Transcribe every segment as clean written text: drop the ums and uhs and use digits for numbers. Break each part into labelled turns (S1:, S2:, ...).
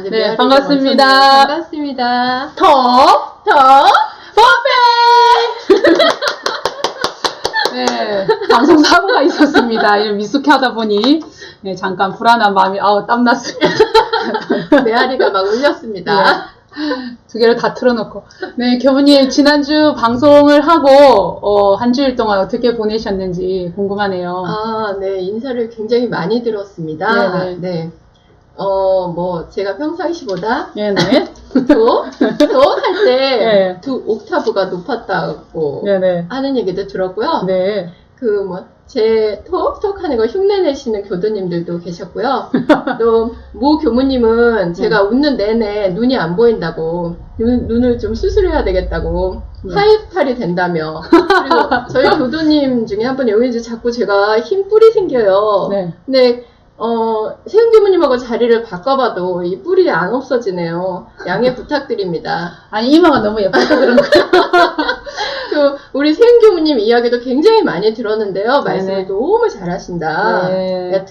S1: 네, 반갑습니다.
S2: 반갑습니다.
S1: 버페! 네, 방송 사고가 있었습니다. 이런 미숙해 하다 보니, 네, 잠깐 불안한 마음이, 땀났습니다.
S2: 메아리가 막 울렸습니다.
S1: 두 개를 다 틀어놓고. 네, 교무님, 지난주 방송을 하고, 한 주일 동안 어떻게 보내셨는지 궁금하네요.
S2: 네, 인사를 굉장히 많이 들었습니다.
S1: 네네.
S2: 네. 제가 평상시보다
S1: 네네.
S2: 할 때
S1: 네.
S2: 두 옥타브가 높았다고
S1: 네네.
S2: 하는 얘기도 들었고요.
S1: 네.
S2: 제 톡톡 하는 거 흉내내시는 교도님들도 계셨고요. 또, 모 교무님은 제가 웃는 내내 눈이 안 보인다고, 눈을 좀 수술해야 되겠다고, 하이팔이 된다며. 그리고 저희 교도님 중에 한 분이 여기 자꾸 제가 힘 뿔이 생겨요.
S1: 네.
S2: 근데, 세훈 교무님하고 자리를 바꿔봐도 이 뿔이 안 없어지네요. 양해 부탁드립니다.
S1: 아니, 이마가 너무 예뻐서 그런 거예요.
S2: 우리 세훈 교무님 이야기도 굉장히 많이 들었는데요. 말씀을
S1: 네네.
S2: 너무 잘하신다.
S1: 네.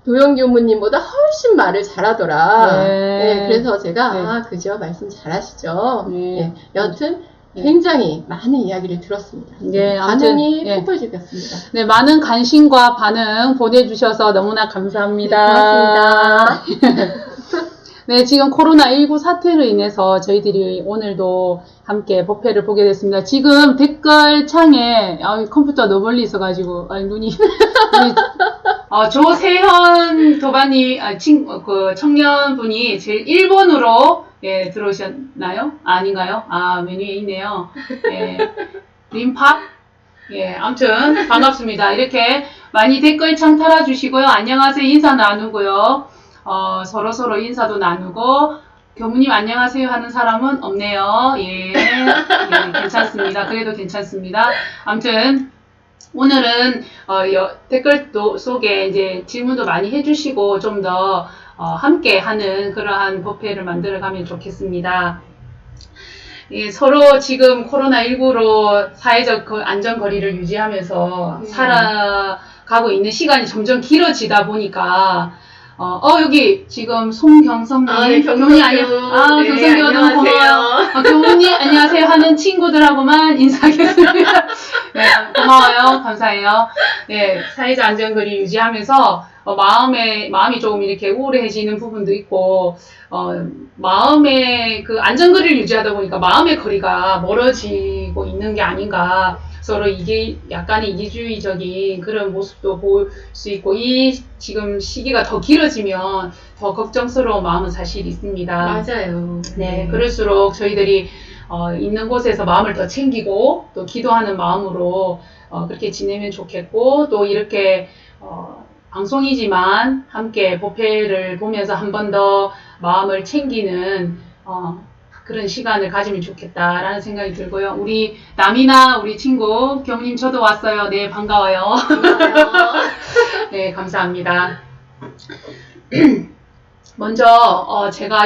S2: 도영 교무님보다 훨씬 말을 잘하더라.
S1: 네.
S2: 네, 그래서 제가,
S1: 네.
S2: 그죠. 말씀 잘하시죠.
S1: 네.
S2: 네, 여하튼,
S1: 네.
S2: 굉장히 많은 이야기를 들었습니다.
S1: 네, 아무튼,
S2: 반응이
S1: 네.
S2: 폭발적이었습니다.
S1: 네, 많은 관심과 반응 보내주셔서 너무나 감사합니다.
S2: 네, 고맙습니다.
S1: 네, 지금 코로나19 사태로 인해서 저희들이 오늘도 함께 법회를 보게 됐습니다. 지금 댓글 창에, 컴퓨터가 너무 멀리 있어가지고, 조세현 도반이, 청년분이 제일 1번으로, 예, 들어오셨나요? 아닌가요? 메뉴에 있네요. 예, 림팝? 예, 아무튼, 반갑습니다. 이렇게 많이 댓글 창 달아주시고요. 안녕하세요. 인사 나누고요. 서로서로 인사도 나누고, 교무님 안녕하세요 하는 사람은 없네요. 예, 괜찮습니다. 그래도 괜찮습니다. 아무튼, 오늘은, 댓글 속에 이제 질문도 많이 해주시고, 좀 더, 함께 하는 그러한 법회를 만들어가면 좋겠습니다. 예, 서로 지금 코로나19로 사회적 안전거리를 유지하면서 살아가고 있는 시간이 점점 길어지다 보니까, 여기 지금 송경성님,
S2: 네,
S1: 교무님 경성교 너무 고마워요. 교무님 안녕하세요 하는 친구들하고만 인사하겠습니다. 네, 고마워요. 감사해요. 네, 사회적 안전거리 유지하면서 마음이 조금 이렇게 우울해지는 부분도 있고, 마음의 그 안전거리를 유지하다 보니까 마음의 거리가 멀어지고 있는 게 아닌가. 서로 약간의 이기주의적인 그런 모습도 볼 수 있고, 지금 시기가 더 길어지면 더 걱정스러운 마음은 사실 있습니다.
S2: 맞아요.
S1: 네, 그럴수록 저희들이, 있는 곳에서 마음을 더 챙기고, 또 기도하는 마음으로, 그렇게 지내면 좋겠고, 또 이렇게, 방송이지만 함께 법회를 보면서 한 번 더 마음을 챙기는, 그런 시간을 가지면 좋겠다라는 생각이 들고요. 우리 남이나 우리 친구 교무님 저도 왔어요. 네, 반가워요. 네, 감사합니다. 먼저 제가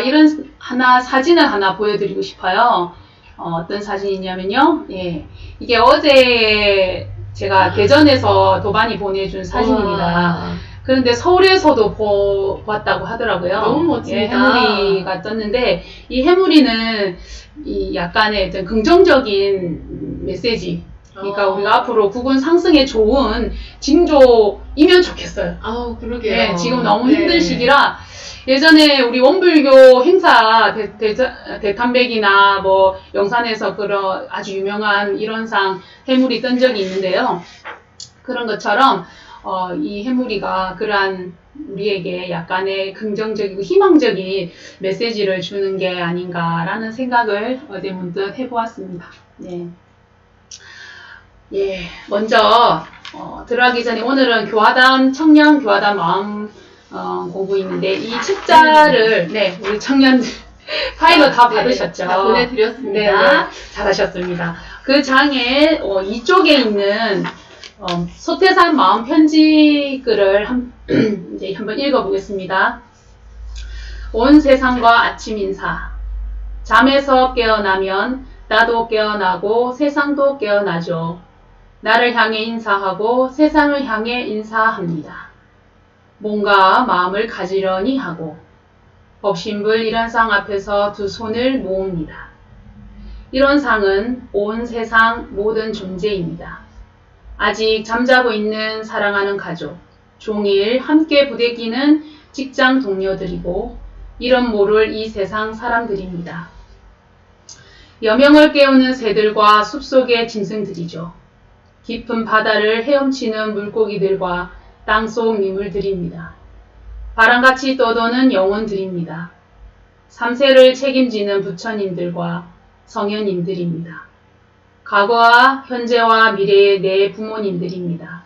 S1: 사진을 하나 보여드리고 싶어요. 어떤 사진이냐면요. 예, 이게 어제 제가 대전에서 도반이 보내준 사진입니다. 그런데 서울에서도 보았다고 하더라고요.
S2: 너무 멋집니다.
S1: 예, 해무리가 떴는데, 이 해무리는 이 약간의 어떤 긍정적인 메시지. 그러니까 우리가 앞으로 국군 상승에 좋은 징조이면 좋겠어요.
S2: 그러게요.
S1: 네, 지금 너무 힘든 시기라, 예전에 우리 원불교 행사, 대탐백이나 영산에서 그런 아주 유명한 일원상 해물이 뜬 적이 있는데요. 그런 것처럼, 이 해무리가 그러한 우리에게 약간의 긍정적이고 희망적인 메시지를 주는 게 아닌가라는 생각을 어제 문득 해보았습니다. 네. 예, 먼저, 들어가기 전에 오늘은 청년 교화단 마음, 공부인데, 이 책자를, 네, 우리 청년들, 파일로 다 받으셨죠?
S2: 다 보내드렸습니다.
S1: 네, 잘하셨습니다. 그 장에, 이쪽에 있는, 소태산 마음 편지 글을 이제 한번 읽어보겠습니다. 온 세상과 아침 인사. 잠에서 깨어나면 나도 깨어나고 세상도 깨어나죠. 나를 향해 인사하고 세상을 향해 인사합니다. 뭔가 마음을 가지런히 하고 법신불 이런 상 앞에서 두 손을 모읍니다. 이런 상은 온 세상 모든 존재입니다. 아직 잠자고 있는 사랑하는 가족, 종일 함께 부대끼는 직장 동료들이고 이름 모를 이 세상 사람들입니다. 여명을 깨우는 새들과 숲속의 짐승들이죠. 깊은 바다를 헤엄치는 물고기들과 땅속 미물들입니다. 바람같이 떠도는 영혼들입니다. 3세를 책임지는 부처님들과 성현님들입니다. 과거와 현재와 미래의 내 부모님들입니다.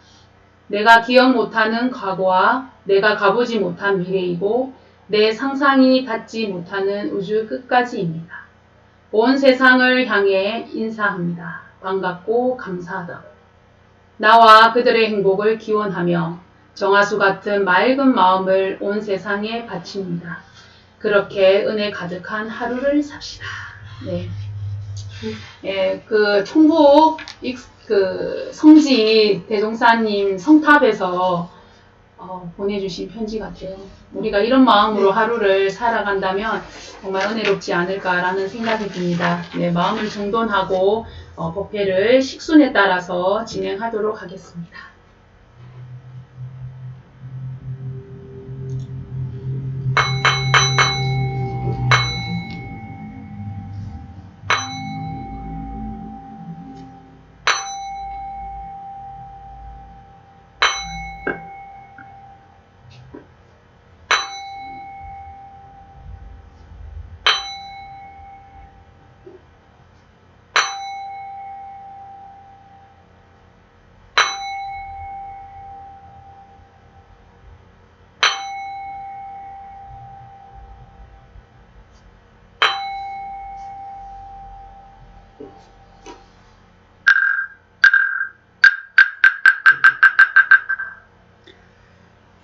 S1: 내가 기억 못하는 과거와 내가 가보지 못한 미래이고 내 상상이 닿지 못하는 우주 끝까지입니다. 온 세상을 향해 인사합니다. 반갑고 감사하다고. 나와 그들의 행복을 기원하며 정화수 같은 맑은 마음을 온 세상에 바칩니다. 그렇게 은혜 가득한 하루를 삽시다. 네. 그 충북 그 성지 대종사님 성탑에서 보내주신 편지 같아요. 우리가 이런 마음으로 하루를 살아간다면 정말 은혜롭지 않을까라는 생각이 듭니다. 네, 마음을 정돈하고 법회를 식순에 따라서 진행하도록 하겠습니다.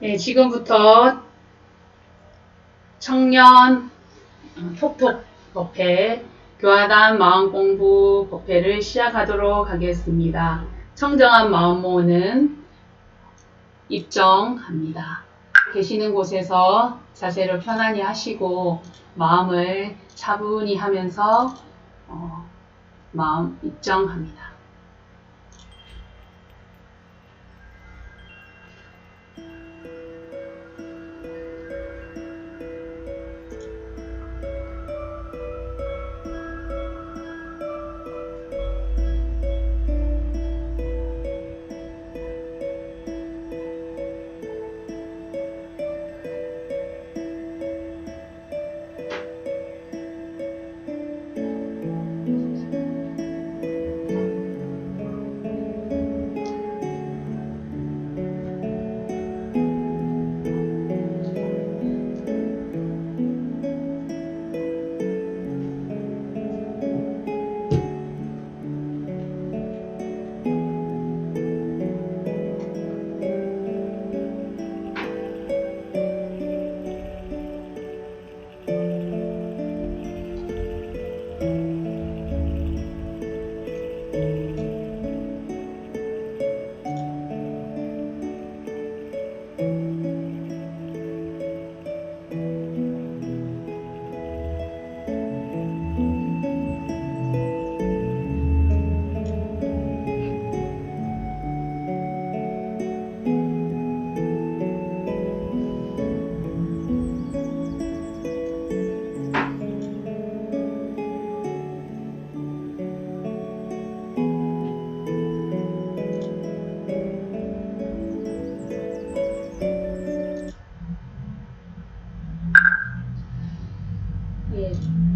S1: 네, 지금부터 청년 톡톡 법회, 교화단 마음공부 법회를 시작하도록 하겠습니다. 청정한 마음 모으는 입정합니다. 계시는 곳에서 자세를 편안히 하시고 마음을 차분히 하면서 마음 입정합니다.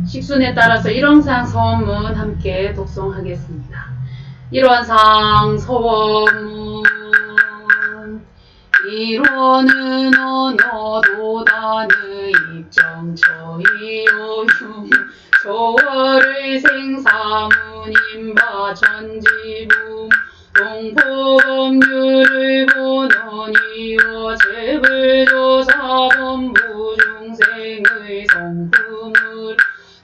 S1: 식순에 따라서 일원상 서원문 함께 독송하겠습니다. 일원상 서원문 일원은 언어도단의 입정처이요 조월의 생사문임바 전지부 동포법률의 본원이요 재불조사본부 중생의 성품을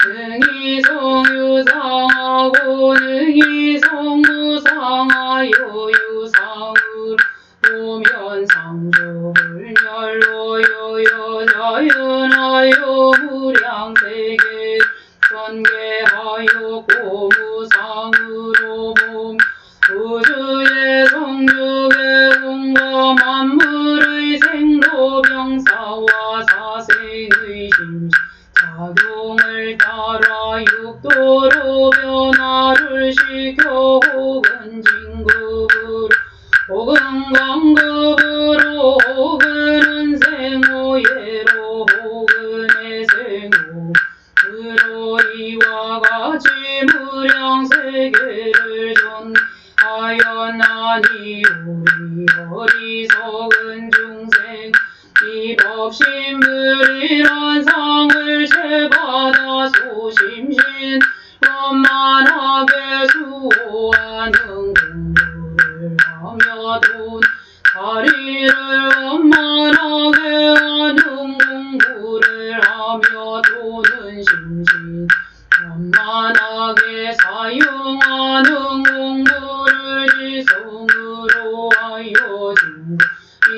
S1: 능히 성유상하고 능히 성무상하여 유상을 보면 상조불멸로여여 자연하여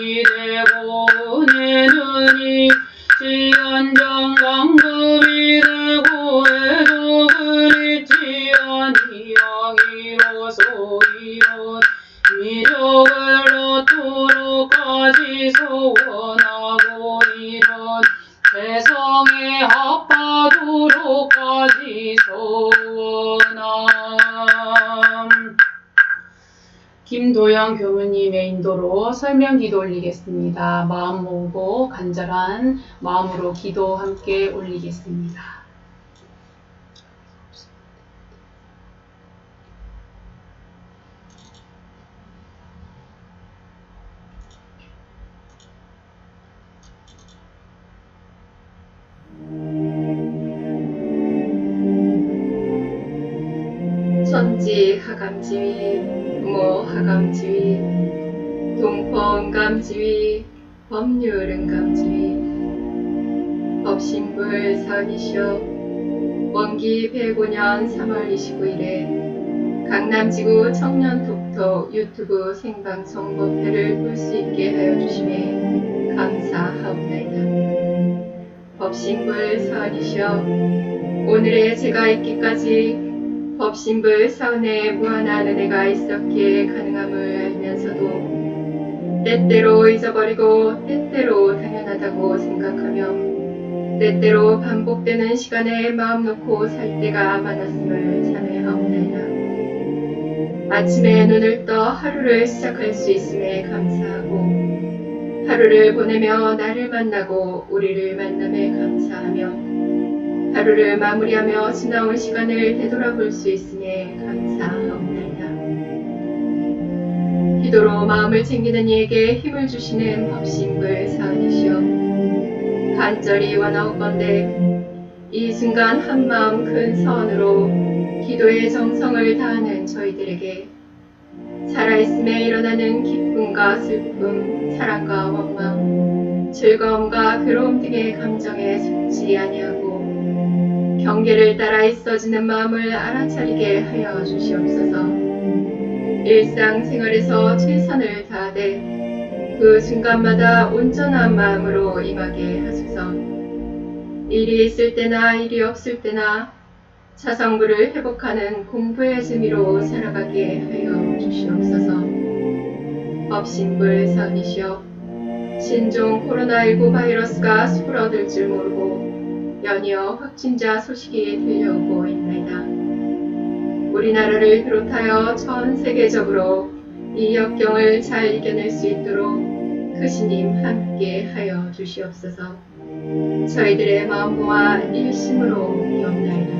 S1: 법이 되고 내 눈이 지연정강급이 되고 애독을 잊지 아니하기로소 이런 미력을 얻도록까지 소원하고 이런 세상에 합하도록까지 소원함. 김도영 교무님의 인도로 설명 기도 올리겠습니다. 마음 모으고 간절한 마음으로 기도 함께 올리겠습니다.
S2: 천지 하감지위, 부모 하감지위, 동포 응감지위, 법률 응감지위, 법신불 사니시오. 원기 105년 3월 29일에 강남지구 청년톡톡 유튜브 생방송 법회를 볼 수 있게 하여 주심에 감사하옵나이다. 법신불 사니시오. 오늘의 제가 있기까지 법신불 사은에 무한한 은혜가 있었기에 가능함을 알면서도 때때로 잊어버리고 때때로 당연하다고 생각하며 때때로 반복되는 시간에 마음 놓고 살 때가 많았음을 자매하옵나이다. 아침에 눈을 떠 하루를 시작할 수 있음에 감사하고 하루를 보내며 나를 만나고 우리를 만남에 감사하며 하루를 마무리하며 지나온 시간을 되돌아볼 수 있음에 감사하옵나이다. 기도로 마음을 챙기는 이에게 힘을 주시는 법신불 사은이시여, 간절히 원하옵건대 이 순간 한마음 큰 서원으로 기도의 정성을 다하는 저희들에게 살아있음에 일어나는 기쁨과 슬픔, 사랑과 원망, 즐거움과 괴로움 등의 감정에 속지 아니하고 경계를 따라 있어지는 마음을 알아차리게 하여 주시옵소서. 일상생활에서 최선을 다하되 그 순간마다 온전한 마음으로 임하게 하소서. 일이 있을 때나 일이 없을 때나 자성부를 회복하는 공부의 재미로 살아가게 하여 주시옵소서. 법신불 사은이시여, 신종 코로나19 바이러스가 수그러들 줄 모르고 연이어 확진자 소식이 들려오고 있나이다. 우리나라를 비롯하여 전 세계적으로 이 역경을 잘 이겨낼 수 있도록 크시님 함께 하여 주시옵소서. 저희들의 마음 모아 일심으로 비옵나이다.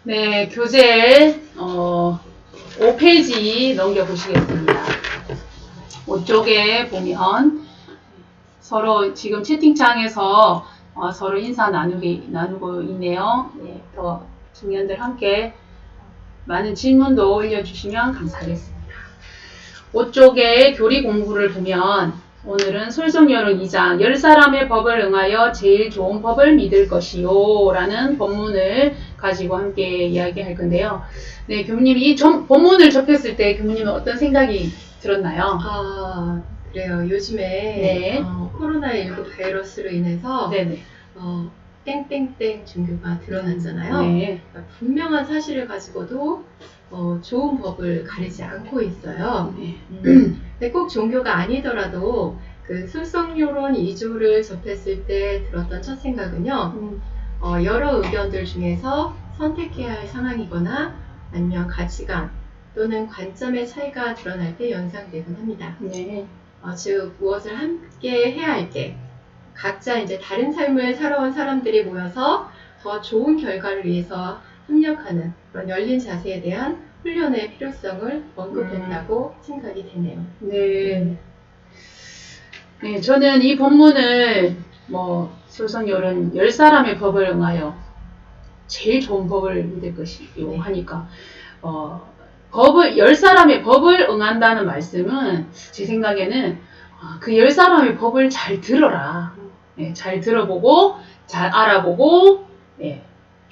S1: 네, 교재 5페이지 넘겨보시겠습니다. 5쪽에 보면 서로 지금 채팅창에서 서로 인사 나누고 있네요. 네, 더 청년들 함께 많은 질문도 올려주시면 감사하겠습니다. 5쪽에 교리 공부를 보면 오늘은 솔선요론 2장 10사람의 법을 응하여 제일 좋은 법을 믿을 것이요 라는 본문을 가지고 함께 이야기할 건데요. 네, 교무님이 이 본문을 접했을 때 교무님은 어떤 생각이 들었나요?
S2: 그래요. 요즘에
S1: 네.
S2: 코로나19 바이러스로 인해서
S1: 네네.
S2: 땡땡땡 종교가 드러났잖아요.
S1: 네.
S2: 그러니까 분명한 사실을 가지고도 좋은 법을 가리지 않고 있어요.
S1: 네.
S2: 근데 꼭 종교가 아니더라도 그 솔선요론 2조를 접했을 때 들었던 첫 생각은요. 여러 의견들 중에서 선택해야 할 상황이거나 아니면 가치관 또는 관점의 차이가 드러날 때 연상되곤 합니다.
S1: 네.
S2: 즉 무엇을 함께 해야 할 때 각자 이제 다른 삶을 살아온 사람들이 모여서 더 좋은 결과를 위해서 협력하는 그런 열린 자세에 대한 훈련의 필요성을 언급했다고 생각이 되네요.
S1: 네. 네, 저는 이 본문을 솔선요론 10사람의 법을 응하여 제일 좋은 법을 믿을 것이요
S2: 네.
S1: 하니까 10사람의 법을 응한다는 말씀은 제 생각에는 그 10사람의 법을 잘 들어라. 네, 잘 들어보고 잘 알아보고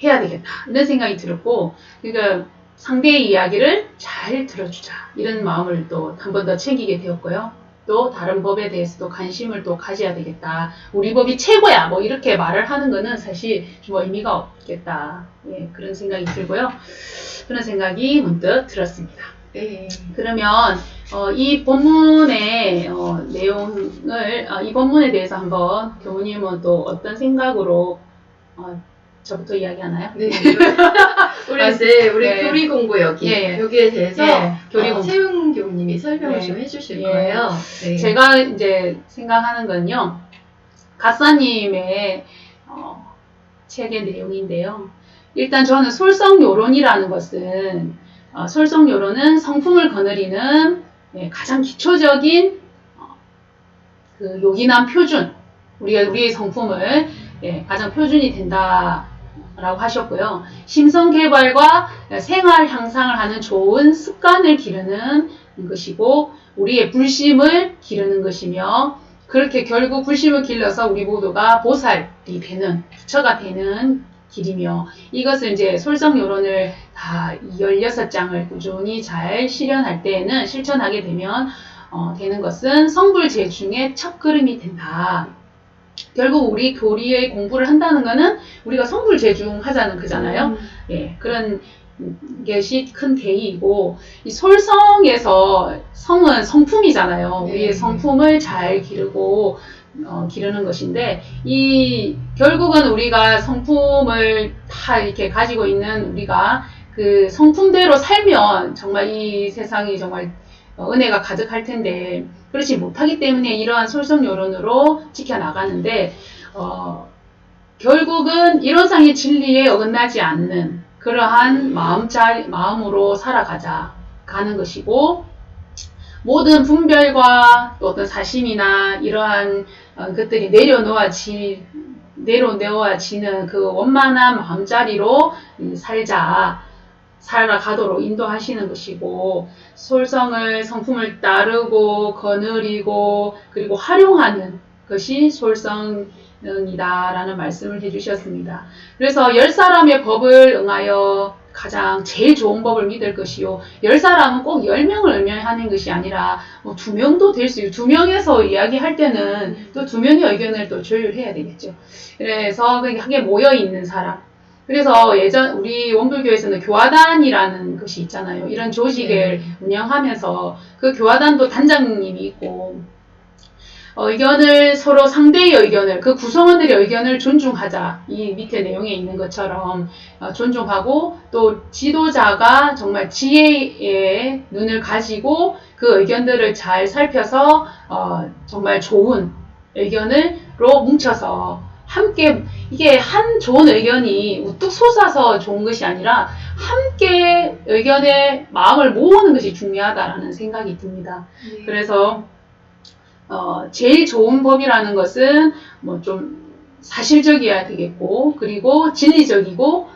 S1: 해야 되겠다. 이런 생각이 들었고, 그러니까 상대의 이야기를 잘 들어주자. 이런 마음을 또 한 번 더 챙기게 되었고요. 또 다른 법에 대해서도 관심을 또 가져야 되겠다. 우리 법이 최고야. 뭐 이렇게 말을 하는 거는 사실 좀 의미가 없겠다. 예, 그런 생각이 들고요. 그런 생각이 문득 들었습니다.
S2: 네.
S1: 그러면 이 본문의 내용을 이 본문에 대해서 한번 교무님은 또 어떤 생각으로 저부터 이야기하나요?
S2: 네. 우리 이제 우리
S1: 네.
S2: 교리 공부 여기
S1: 예.
S2: 여기에 대해서
S1: 예, 교리 공부.
S2: 세훈 교무님이 설명을
S1: 네.
S2: 좀 해주실
S1: 예.
S2: 거예요. 네.
S1: 제가 이제 생각하는 건요, 갓사님의 책의 내용인데요. 일단 저는 솔성요론이라는 것은 솔성요론은 성품을 거느리는 가장 기초적인 그 요긴한 표준, 우리의 성품을 가장 표준이 된다라고 하셨고요. 심성 개발과 생활 향상을 하는 좋은 습관을 기르는 것이고, 우리의 불심을 기르는 것이며, 그렇게 결국 불심을 길러서 우리 모두가 보살이 되는, 부처가 되는 길이며, 이것을 이제 솔성요론을 다 16장을 꾸준히 잘 실현할 때에는, 실천하게 되면 되는 것은 성불재중의 첫걸음이 된다. 결국 우리 교리의 공부를 한다는 것은 우리가 성불재중 하자는 거잖아요. 예, 그런 것이 큰 대의이고, 이 솔성에서 성은 성품이잖아요.
S2: 네.
S1: 우리의 성품을 잘 기르고 기르는 것인데, 이 결국은 우리가 성품을 다 이렇게 가지고 있는 우리가 그 성품대로 살면 정말 이 세상이 정말 은혜가 가득할 텐데, 그렇지 못하기 때문에 이러한 솔성요론으로 지켜나가는데, 결국은 이론상의 진리에 어긋나지 않는 그러한 마음으로 가는 것이고, 모든 분별과 또 어떤 사심이나 이러한 것들이 내려놓아지는 그 원만한 마음자리로 살아가도록 인도하시는 것이고, 성품을 따르고 거느리고 그리고 활용하는 것이 솔성이다라는 말씀을 해주셨습니다. 그래서 10사람의 법을 응하여 가장 제일 좋은 법을 믿을 것이요, 10사람은 꼭 10명을 의미하는 것이 아니라 2명도 될 수 있고, 2명에서 이야기할 때는 또 2명의 의견을 또 조율해야 되겠죠. 그래서 하게 모여있는 사람, 그래서 우리 원불교에서는 교화단이라는 것이 있잖아요. 이런 조직을 운영하면서 그 교화단도 단장님이 있고, 의견을 서로 상대의 의견을, 그 구성원들의 의견을 존중하자. 이 밑에 내용에 있는 것처럼 존중하고, 또 지도자가 정말 지혜의 눈을 가지고 그 의견들을 잘 살펴서 정말 좋은 의견으로 뭉쳐서 함께, 이게 한 좋은 의견이 우뚝 솟아서 좋은 것이 아니라 함께 의견의 마음을 모으는 것이 중요하다라는 생각이 듭니다.
S2: 네.
S1: 그래서 제일 좋은 법이라는 것은 뭐 좀 사실적이어야 되겠고, 그리고 진리적이고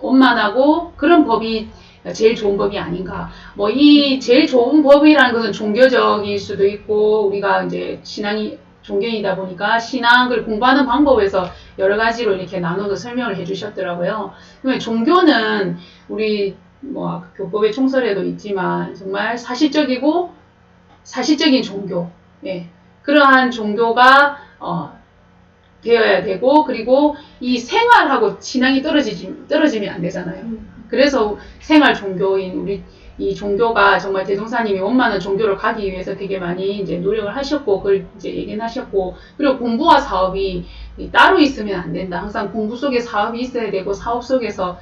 S1: 원만하고 그런 법이 제일 좋은 법이 아닌가. 뭐 이 제일 좋은 법이라는 것은 종교적일 수도 있고, 우리가 이제 신앙이 종교이다 보니까 신앙을 공부하는 방법에서 여러 가지로 이렇게 나눠서 설명을 해주셨더라고요. 종교는 우리 뭐 교법의 총설에도 있지만 정말 사실적인 종교, 그러한 종교가 되어야 되고, 그리고 이 생활하고 신앙이 떨어지면 안 되잖아요. 그래서 생활 종교인 우리 이 종교가 정말 대종사님이 원만한 종교를 가기 위해서 되게 많이 이제 노력을 하셨고, 그걸 이제 얘기는 하셨고, 그리고 공부와 사업이 따로 있으면 안 된다. 항상 공부 속에 사업이 있어야 되고, 사업 속에서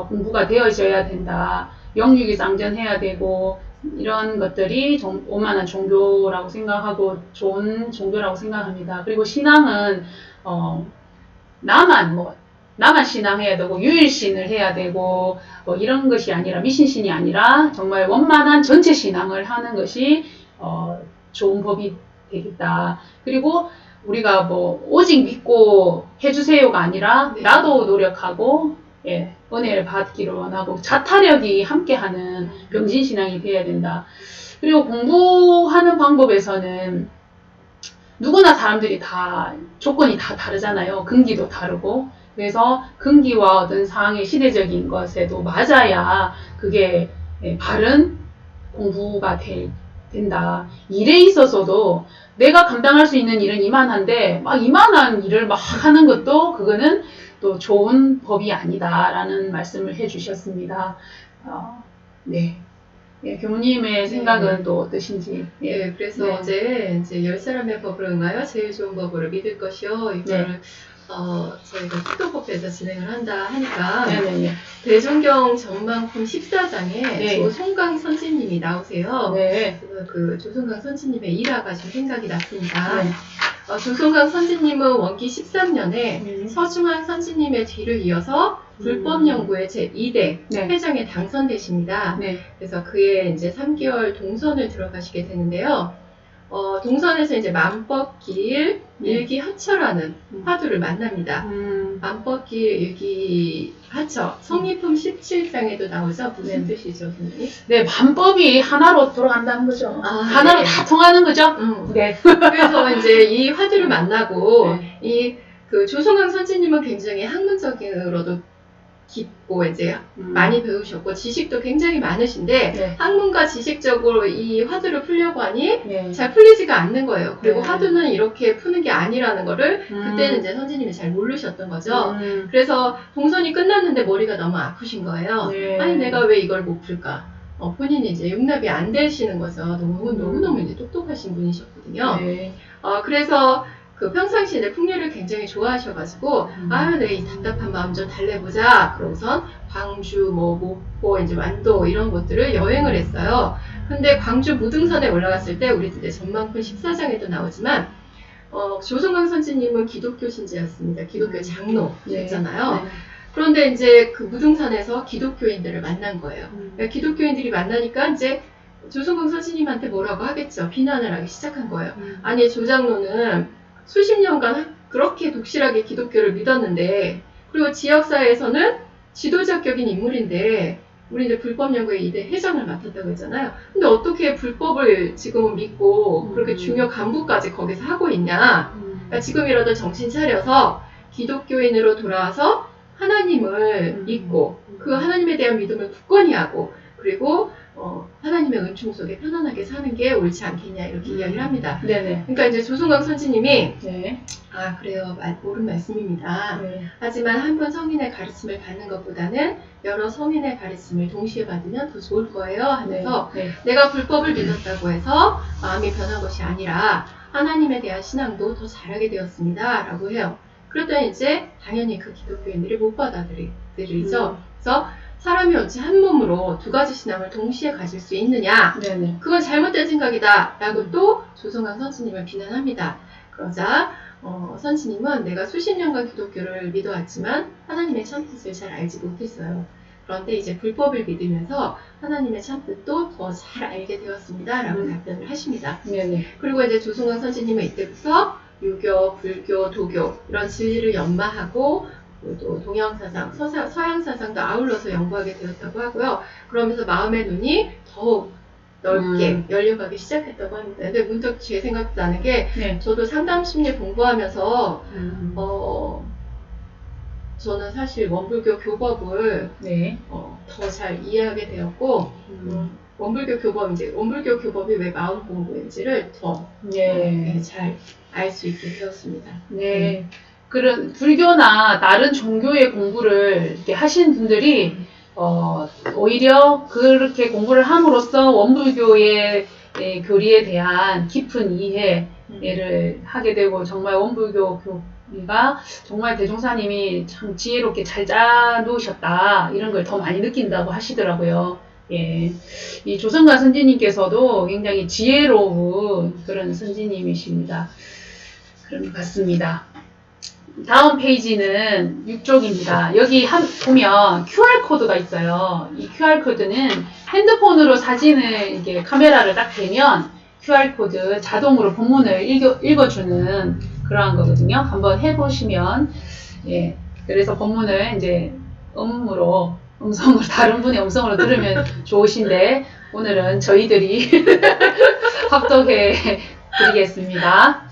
S1: 공부가 되어져야 된다. 영육이 쌍전해야 되고, 이런 것들이 원만한 종교라고 생각하고 좋은 종교라고 생각합니다. 그리고 신앙은 나만 신앙해야 되고 유일신을 해야 되고 뭐 이런 것이 아니라, 미신신이 아니라 정말 원만한 전체 신앙을 하는 것이 좋은 법이 되겠다. 그리고 우리가 뭐 오직 믿고 해주세요가 아니라 나도 노력하고 은혜를 받기를 원하고 자타력이 함께하는 병진신앙이 되어야 된다. 그리고 공부하는 방법에서는 누구나 사람들이 다 조건이 다 다르잖아요. 근기도 다르고. 그래서 금기와 어떤 상황의 시대적인 것에도 맞아야 그게 바른 공부가 된다. 일에 있어서도 내가 감당할 수 있는 일은 이만한데 막 이만한 일을 막 하는 것도 그거는 또 좋은 법이 아니다라는 말씀을 해주셨습니다. 네. 예, 교무님의 생각은 또 어떠신지.
S2: 예, 그래서
S1: 네.
S2: 어제 이제 10사람의 법을 응하여 제일 좋은 법으로 믿을 것이요. 이거를 저희가 특도법에서 진행을 한다 하니까
S1: 네네네.
S2: 대종경 전망품 14장에
S1: 네.
S2: 조송강 선지님이 나오세요.
S1: 네.
S2: 그래서 그 조송강 선지님의 일화가 좀 생각이 났습니다.
S1: 네.
S2: 조송강 선지님은 원기 13년에 서중환 선지님의 뒤를 이어서 불법 연구의 제2대
S1: 네.
S2: 회장에 당선되십니다.
S1: 네.
S2: 그래서 그의 이제 3개월 동선을 들어가시게 되는데요. 동선에서 이제 만법길 일기하처라는 화두를 만납니다. 만법길 일기하처 성리품 17장에도 나오죠. 무슨 뜻이죠, 선생님?
S1: 네, 반법이 하나로 돌아간다는 거죠. 하나로
S2: 네.
S1: 다 통하는 거죠. 네.
S2: 그래서 이제 이 화두를 만나고
S1: 네.
S2: 그 조성강 선지님은 굉장히 학문적으로도 깊고 이제 많이 배우셨고 지식도 굉장히 많으신데
S1: 네.
S2: 학문과 지식적으로 이 화두를 풀려고 하니
S1: 네.
S2: 잘 풀리지가 않는 거예요. 그리고
S1: 네.
S2: 화두는 이렇게 푸는 게 아니라는 거를 그때는 이제 선지님이 잘 모르셨던 거죠. 그래서 동선이 끝났는데 머리가 너무 아프신 거예요.
S1: 네.
S2: 아니 내가 왜 이걸 못 풀까? 본인이 이제 용납이 안 되시는 거죠. 너무너무 이제 똑똑하신 분이셨거든요.
S1: 네.
S2: 그래서 그 평상시에 내 풍류를 굉장히 좋아하셔가지고 아유 내 이 답답한 마음 좀 달래보자. 그러고선 광주, 목포, 이제 완도 이런 곳들을 여행을 했어요. 근데 광주 무등산에 올라갔을 때 우리 이제 전망품 14장에도 나오지만 조성강 선지님은 기독교 신자였습니다. 기독교 장로였잖아요.
S1: 네.
S2: 그런데 이제 그 무등산에서 기독교인들을 만난 거예요. 그러니까 기독교인들이 만나니까 이제 조성강 선지님한테 뭐라고 하겠죠. 비난을 하기 시작한 거예요. 아니 조장로는 수십 년간 그렇게 독실하게 기독교를 믿었는데 그리고 지역사회에서는 지도자격인 인물인데 우리 이제 불법 연구의 2대 회장을 맡았다고 했잖아요. 근데 어떻게 불법을 지금은 믿고 그렇게 중요 간부까지 거기서 하고 있냐. 그러니까 지금이라도 정신 차려서 기독교인으로 돌아와서 하나님을 믿고 그 하나님에 대한 믿음을 굳건히 하고 그리고 하나님의 은총 속에 편안하게 사는 게 옳지 않겠냐 이렇게 이야기를 합니다.
S1: 네네.
S2: 그러니까 이제 조성강 선지님이
S1: 네.
S2: 그래요. 옳은 말씀입니다.
S1: 네.
S2: 하지만 한 번 성인의 가르침을 받는 것보다는 여러 성인의 가르침을 동시에 받으면 더 좋을 거예요 하면서
S1: 네.
S2: 내가 불법을 믿었다고 해서 마음이 변한 것이 아니라 하나님에 대한 신앙도 더 잘하게 되었습니다 라고 해요. 그랬더니 이제 당연히 그 기독교인들이 못 받아들이죠. 그래서 사람이 어찌 한 몸으로 두 가지 신앙을 동시에 가질 수 있느냐?
S1: 네네.
S2: 그건 잘못된 생각이다. 라고 또 조성강 선지님을 비난합니다. 그러자 선지님은 내가 수십 년간 기독교를 믿어왔지만 하나님의 참뜻을 잘 알지 못했어요. 그런데 이제 불법을 믿으면서 하나님의 참뜻도 더 잘 알게 되었습니다. 라고 답변을 하십니다.
S1: 네네.
S2: 그리고 이제 조성강 선지님은 이때부터 유교, 불교, 도교 이런 진리를 연마하고 또 동양사상, 서양사상도 아울러서 연구하게 되었다고 하고요. 그러면서 마음의 눈이 더욱 넓게 열려가기 시작했다고 합니다. 근데 문득 제 생각도 나는 게 저도 상담심리 공부하면서 저는 사실 원불교 교법을 더 잘 이해하게 되었고 원불교 교법이 왜 마음 공부인지를 더 잘 알 수 있게 되었습니다.
S1: 네. 그런 불교나 다른 종교의 공부를 이렇게 하신 분들이 오히려 그렇게 공부를 함으로써 원불교의 교리에 대한 깊은 이해를 하게 되고 정말 원불교 교리가 정말 대종사님이 참 지혜롭게 잘 짜놓으셨다 이런 걸 더 많이 느낀다고 하시더라고요. 예, 이 조성관 선지님께서도 굉장히 지혜로운 그런 선지님이십니다. 그런 것 같습니다. 다음 페이지는 6쪽입니다. 여기 보면 QR코드가 있어요. 이 QR코드는 핸드폰으로 사진을 이게 카메라를 딱 대면 QR코드 자동으로 본문을 읽어주는 그러한 거거든요. 한번 해보시면, 예. 그래서 본문을 이제 음성으로, 다른 분의 음성으로 들으면 좋으신데, 오늘은 저희들이 합독해 드리겠습니다.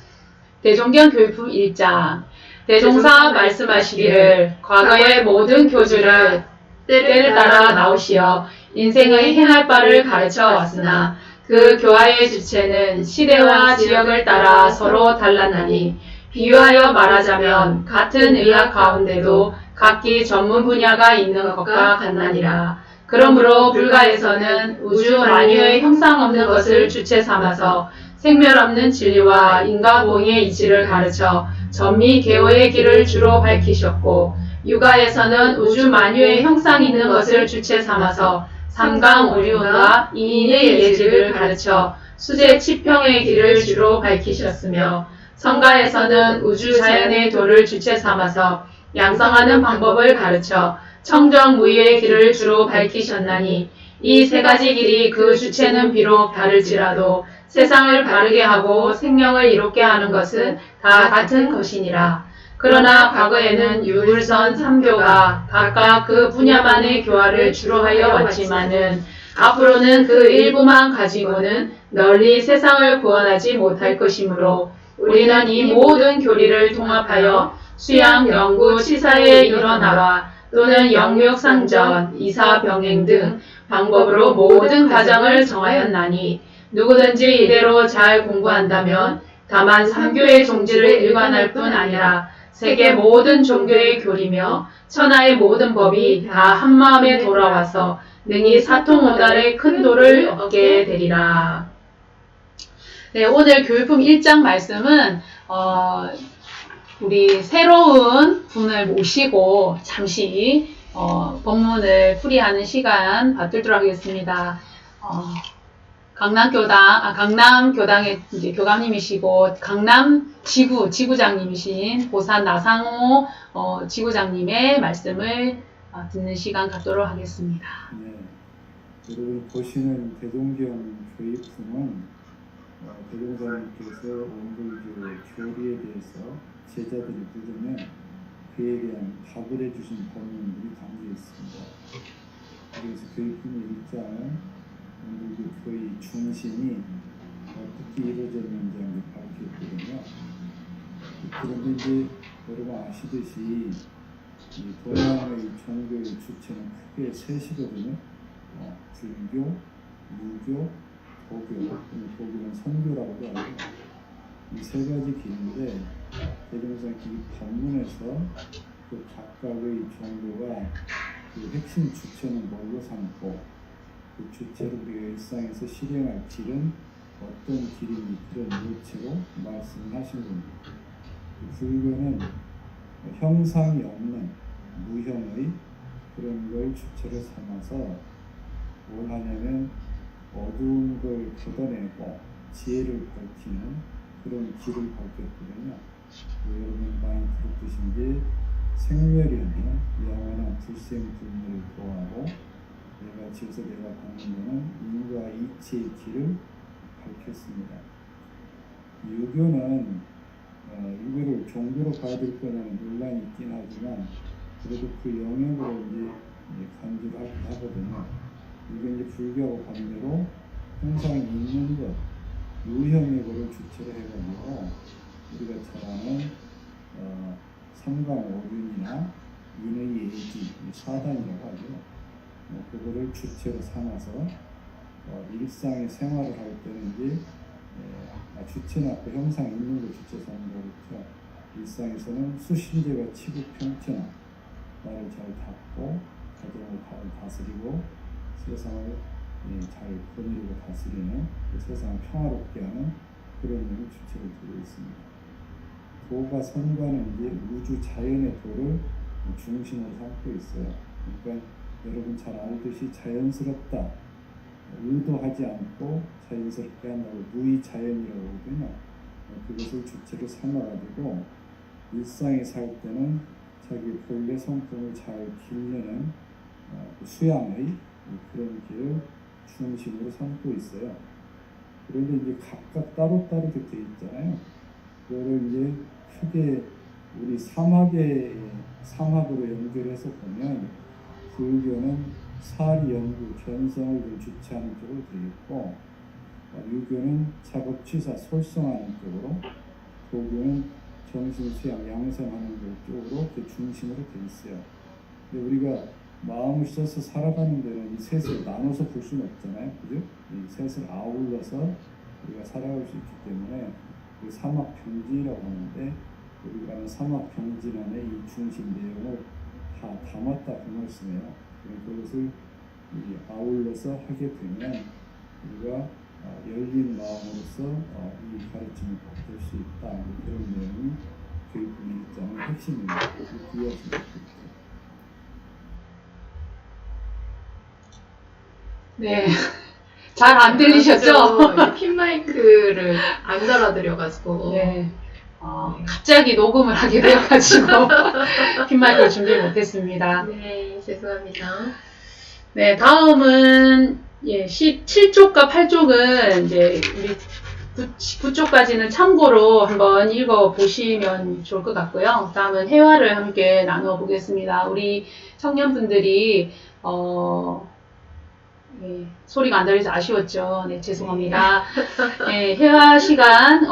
S1: 대종경 교육품 1장. 대종사 말씀하시기를 과거의 모든 교주를 때를 따라 나오시어 인생의 행할 바를 가르쳐 왔으나 그 교화의 주체는 시대와 지역을 따라 서로 달랐나니 비유하여 말하자면 같은 의학 가운데도 각기 전문 분야가 있는 것과 같나니라. 그러므로 불가에서는 우주 만유의 형상 없는 것을 주체 삼아서 생멸 없는 진리와 인과보응의 이치를 가르쳐 전미 개호의 길을 주로 밝히셨고 유가에서는 우주 만유의 형상 있는 것을 주체 삼아서 삼강 오류와 이인의 예지를 가르쳐 수제 치평의 길을 주로 밝히셨으며 성가에서는 우주 자연의 도를 주체 삼아서 양성하는 방법을 가르쳐 청정무의의 길을 주로 밝히셨나니 이 세 가지 길이 그 주체는 비록 다를지라도 세상을 바르게 하고 생명을 이롭게 하는 것은 다 같은 것이니라. 그러나 과거에는 유불선 3교가 각각 그 분야만의 교화를 주로 하여 왔지만은 앞으로는 그 일부만 가지고는 널리 세상을 구원하지 못할 것이므로 우리는 이 모든 교리를 통합하여 수양, 연구, 치사의 일원화와 또는 영육, 상전, 이사, 병행 등 방법으로 모든 과정을 정하였나니 누구든지 이대로 잘 공부한다면 다만 3교의 종지를 일관할 뿐 아니라 세계 모든 종교의 교리며 천하의 모든 법이 다 한마음에 돌아와서 능히 사통오달의 큰 도를 얻게 되리라. 네, 오늘 교육품 1장 말씀은 우리 새로운 분을 모시고 잠시 본문을 풀이하는 시간 받들도록 하겠습니다. 강남교당의 이제 교감님이시고 강남 지구장님이신 보산 나상호 지구장님의 말씀을 듣는 시간 갖도록 하겠습니다.
S3: 네, 여러분 보시는 대동경 교육품은 대종사님께서 원불교 교리에 대해서 제자들이 묻으면 그에 대한 답을 해주신 본문들이 담겨 있습니다. 그래서 교육품 1장은 원불교의 중심이 어떻게 이루어졌는지 밝혔거든요. 그런데 이제 여러분 아시듯이 이 동양의 종교의 주체는 크게 셋이거든요. 불교, 유교, 도교, 도교는 선교라고도 하고 이 세 가지 길인데 대종사 이 본문에서 그 각각의 종교가 그 핵심 주체는 뭘로 삼고 그 주체로 우리가 일상에서 실행할 길은 어떤 길인지 그런 요체로 말씀하신 겁니다. 불교는 형상이 없는 무형의 그런 걸 주체로 삼아서 뭘 하냐면 어두운 걸 걷어내고 지혜를 밝히는 그런 길을 밝혔거든요. 여러분 많이 들었듯이 이제 생멸이 없는 영원한 불생불멸을 도하고 내가 지어서 내가 받는 것은 인과 이치의 길을 밝혔습니다. 유교는 이거를 종교로 봐야 될 거냐는 논란이 있긴 하지만 그래도 그 영역으로 이제 간주를 하거든요. 이게 이제 불교하고 반대로 형상이 있는 것, 유형의 거를 주체로 해가지고 우리가 잘 아는 삼강오륜이나 인의 예지, 사단이라고 하죠. 그거를 주체로 삼아서 일상의 생활을 할 때는 이제 주체는 아까 형상 있는 걸 주체 삼는다고 했죠. 일상에서는 수신제가 치국평천하 나를 잘 닦고 가정을 잘 다스리고 세상을 잘 거느리고 다스리는 세상을 평화롭게 하는 그런 점이 주체를 두고 있습니다. 도가 선과는 이제 우주 자연의 도를 중심으로 삼고 있어요. 그러니까 여러분 잘 알듯이 자연스럽다, 의도하지 않고 자연스럽게 한다고 무의자연이라고 하거든요. 그것을 주체로 삼아가지고 일상에 살 때는 자기 본래 성품을 잘 기르는 수양의 그런 길을 중심으로 삼고 있어요. 그런데 이제 각각 따로따로 되어 있잖아요. 그거를 이제 크게 우리 삼학으로 연결해서 보면 불교는 사리, 연구, 견성을 주체하는 쪽으로 되어 있고 유교는 작업, 취사, 솔성하는 쪽으로 도교는 정신 수양 양성하는 것 쪽으로 그 중심으로 돼 있어요. 근데 우리가 마음을 써서 살아가는 데는 이 셋을 나눠서 볼 수는 없잖아요, 그죠? 이 셋을 아울러서 우리가 살아갈 수 있기 때문에 그 삼합병진이라고 하는데 우리가 하는 삼합병진 안에 이 중심 내용을 다 담았다 그 말씀이에요. 그것을 아울러서 하게 되면 우리가 열린 마음으로서 이 가르침을 받을 수 있다. 그런 내용이 교육부 1장의 핵심입니다. 이해하시면 좋겠죠.
S1: 네. 잘 안 들리셨죠?
S2: 핀 마이크를 안 달아드려가지고.
S1: 네. 갑자기 녹음을 하게 되어가지고 핀마이크를 준비 못했습니다.
S2: 네, 죄송합니다.
S1: 네, 다음은 17쪽과 8쪽은 이제 우리 9쪽까지는 참고로 한번 읽어보시면 좋을 것 같고요. 다음은 회화를 함께 나눠보겠습니다. 우리 청년분들이 소리가 안 들려서 아쉬웠죠. 네, 죄송합니다. 네, 회화 시간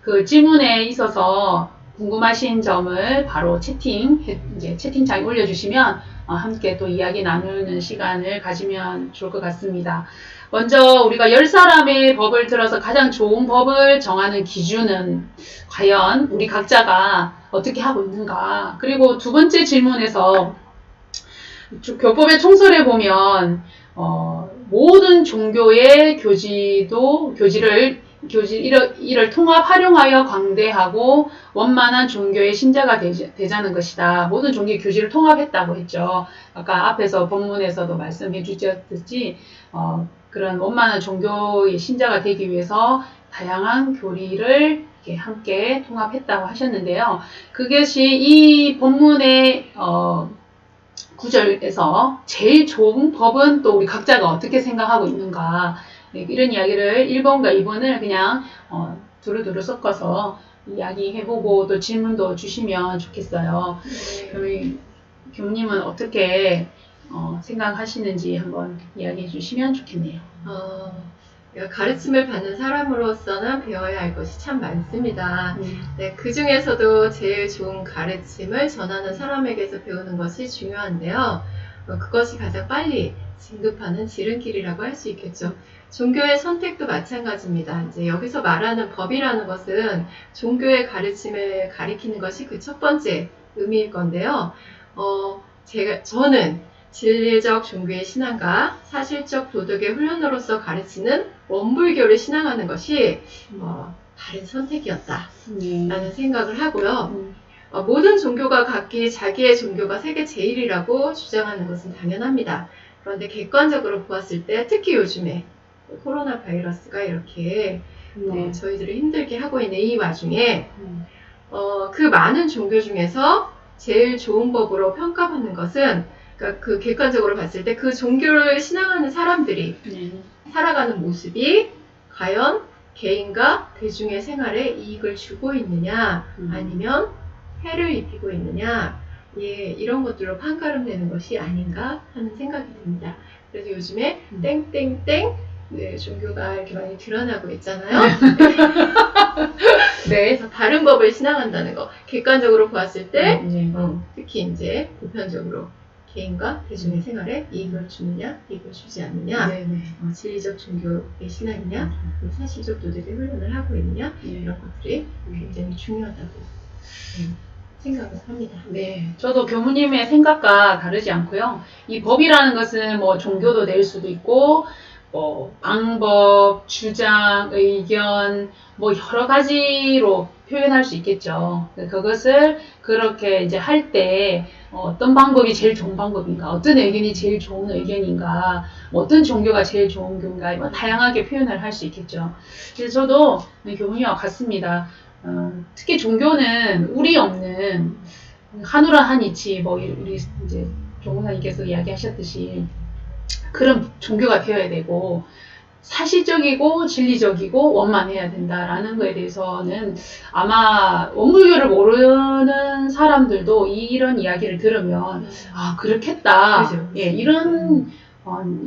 S1: 그 질문에 있어서 궁금하신 점을 바로 채팅창에 올려주시면 함께 또 이야기 나누는 시간을 가지면 좋을 것 같습니다. 먼저 우리가 10사람의 법을 들어서 가장 좋은 법을 정하는 기준은 과연 우리 각자가 어떻게 하고 있는가. 그리고 두 번째 질문에서 교법의 총설에 보면 모든 종교의 이를 통합 활용하여 광대하고 원만한 종교의 신자가 되자는 것이다. 모든 종교의 교지를 통합했다고 했죠. 아까 앞에서 본문에서도 말씀해 주셨듯이 그런 원만한 종교의 신자가 되기 위해서 다양한 교리를 이렇게 함께 통합했다고 하셨는데요. 그것이 이 본문의 구절에서 제일 좋은 법은 또 우리 각자가 어떻게 생각하고 있는가. 네, 이런 이야기를 1번과 2번을 그냥 두루두루 섞어서 이야기해보고 또 질문도 주시면 좋겠어요.
S2: 네.
S1: 그럼 교무님은 어떻게 생각하시는지 한번 이야기해 주시면 좋겠네요.
S2: 가르침을 받는 사람으로서는 배워야 할 것이 참 많습니다. 네, 그 중에서도 제일 좋은 가르침을 전하는 사람에게서 배우는 것이 중요한데요. 그것이 가장 빨리 진급하는 지름길이라고 할 수 있겠죠. 종교의 선택도 마찬가지입니다. 이제 여기서 말하는 법이라는 것은 종교의 가르침을 가리키는 것이 그 첫 번째 의미일 건데요. 저는 진리적 종교의 신앙과 사실적 도덕의 훈련으로서 가르치는 원불교를 신앙하는 것이 바른 선택이었다라는 생각을 하고요. 모든 종교가 각기 자기의 종교가 세계 제일이라고 주장하는 것은 당연합니다. 그런데 객관적으로 보았을 때 특히 요즘에 코로나 바이러스가 이렇게 저희들을 힘들게 하고 있는 이 와중에 그 많은 종교 중에서 제일 좋은 법으로 평가받는 것은 그러니까 그 객관적으로 봤을 때 그 종교를 신앙하는 사람들이 살아가는 모습이 과연 개인과 대중의 생활에 이익을 주고 있느냐 아니면 해를 입히고 있느냐 이런 것들로 판가름되는 것이 아닌가 하는 생각이 듭니다. 그래서 요즘에 땡땡땡 종교가 이렇게 많이 드러나고 있잖아요. 네. 그래서 다른 법을 신앙한다는 거 객관적으로 보았을 때 특히 이제 보편적으로 개인과 대중의 생활에 이익을 주느냐 이익을 주지 않느냐 진리적 종교의 신앙이냐 사실적 도덕의 훈련을 하고 있느냐 이런 것들이 굉장히 중요하다고 생각을 합니다.
S1: 네, 저도 교무님의 생각과 다르지 않고요. 이 법이라는 것은 뭐 종교도 될 수도 있고 방법, 주장, 의견 뭐 여러 가지로 표현할 수 있겠죠. 그것을 그렇게 이제 할 때 어떤 방법이 제일 좋은 방법인가, 어떤 의견이 제일 좋은 의견인가, 어떤 종교가 제일 좋은 교인가, 뭐 다양하게 표현을 할 수 있겠죠. 그래서 저도 교무님과 같습니다. 특히 종교는 우리 없는 한우라 한이치 우리 이제 종무사님께서 이야기하셨듯이 그런 종교가 되어야 되고 사실적이고 진리적이고 원만해야 된다라는 거에 대해서는 아마 원불교를 모르는 사람들도 이런 이야기를 들으면 그렇겠다.
S2: 그렇죠.
S1: 이런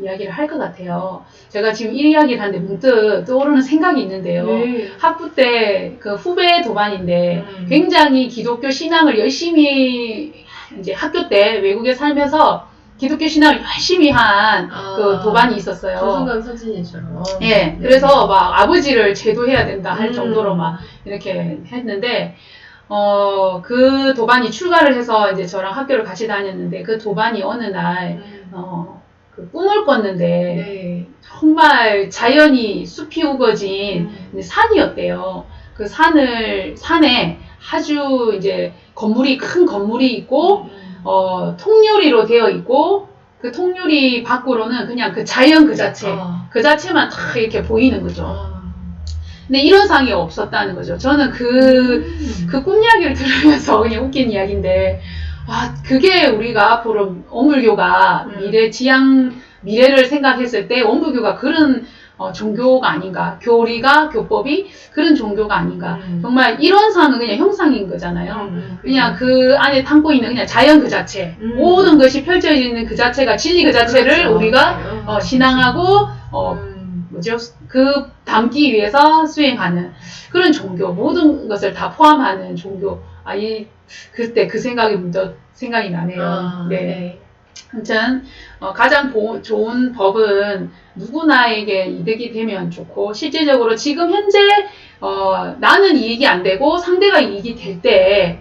S1: 이야기를 할 것 같아요. 제가 지금 이 이야기를 하는데 문득 떠오르는 생각이 있는데요.
S2: 네.
S1: 학부 때 그 후배 도반인데 굉장히 기독교 신앙을 열심히 이제 학교 때 외국에 살면서 기독교 신앙을 열심히 한 그 도반이 있었어요.
S2: 조승관 선생님처럼.
S1: 예,
S2: 네.
S1: 그래서 막 아버지를 제도해야 된다 할
S2: 음.
S1: 정도로 막 이렇게 했는데, 그 도반이 출가를 해서 이제 저랑 학교를 같이 다녔는데, 그 도반이 어느 날, 그 꿈을 꿨는데,
S2: 네.
S1: 정말 자연이 숲이 우거진 산이었대요. 그 산에 아주 이제 큰 건물이 있고, 통유리로 되어 있고, 그 통유리 밖으로는 그냥 그 자연 그 자체, 그 자체만 다 이렇게 보이는 거죠. 근데 이런 상이 없었다는 거죠. 저는 그 꿈 이야기를 들으면서 그냥 웃긴 이야기인데, 와, 그게 우리가 앞으로 원불교가 미래를 생각했을 때 원불교가 그런 종교가 아닌가, 교법이 그런 종교가 아닌가. 정말 이런 상은 그냥 형상인 거잖아요. 그냥 그 안에 담고 있는 그냥 자연 그 자체, 모든 것이 펼쳐지는 그 자체가 진리 그 자체를
S2: 그렇죠.
S1: 우리가 신앙하고 그 담기 위해서 수행하는 그런 종교, 모든 것을 다 포함하는 종교. 그때 그 생각이 문득 생각이 나네요. 네. 아무튼 가장 좋은 법은 누구나에게 이득이 되면 좋고, 실제적으로 지금 현재 나는 이익이 안 되고 상대가 이익이 될 때,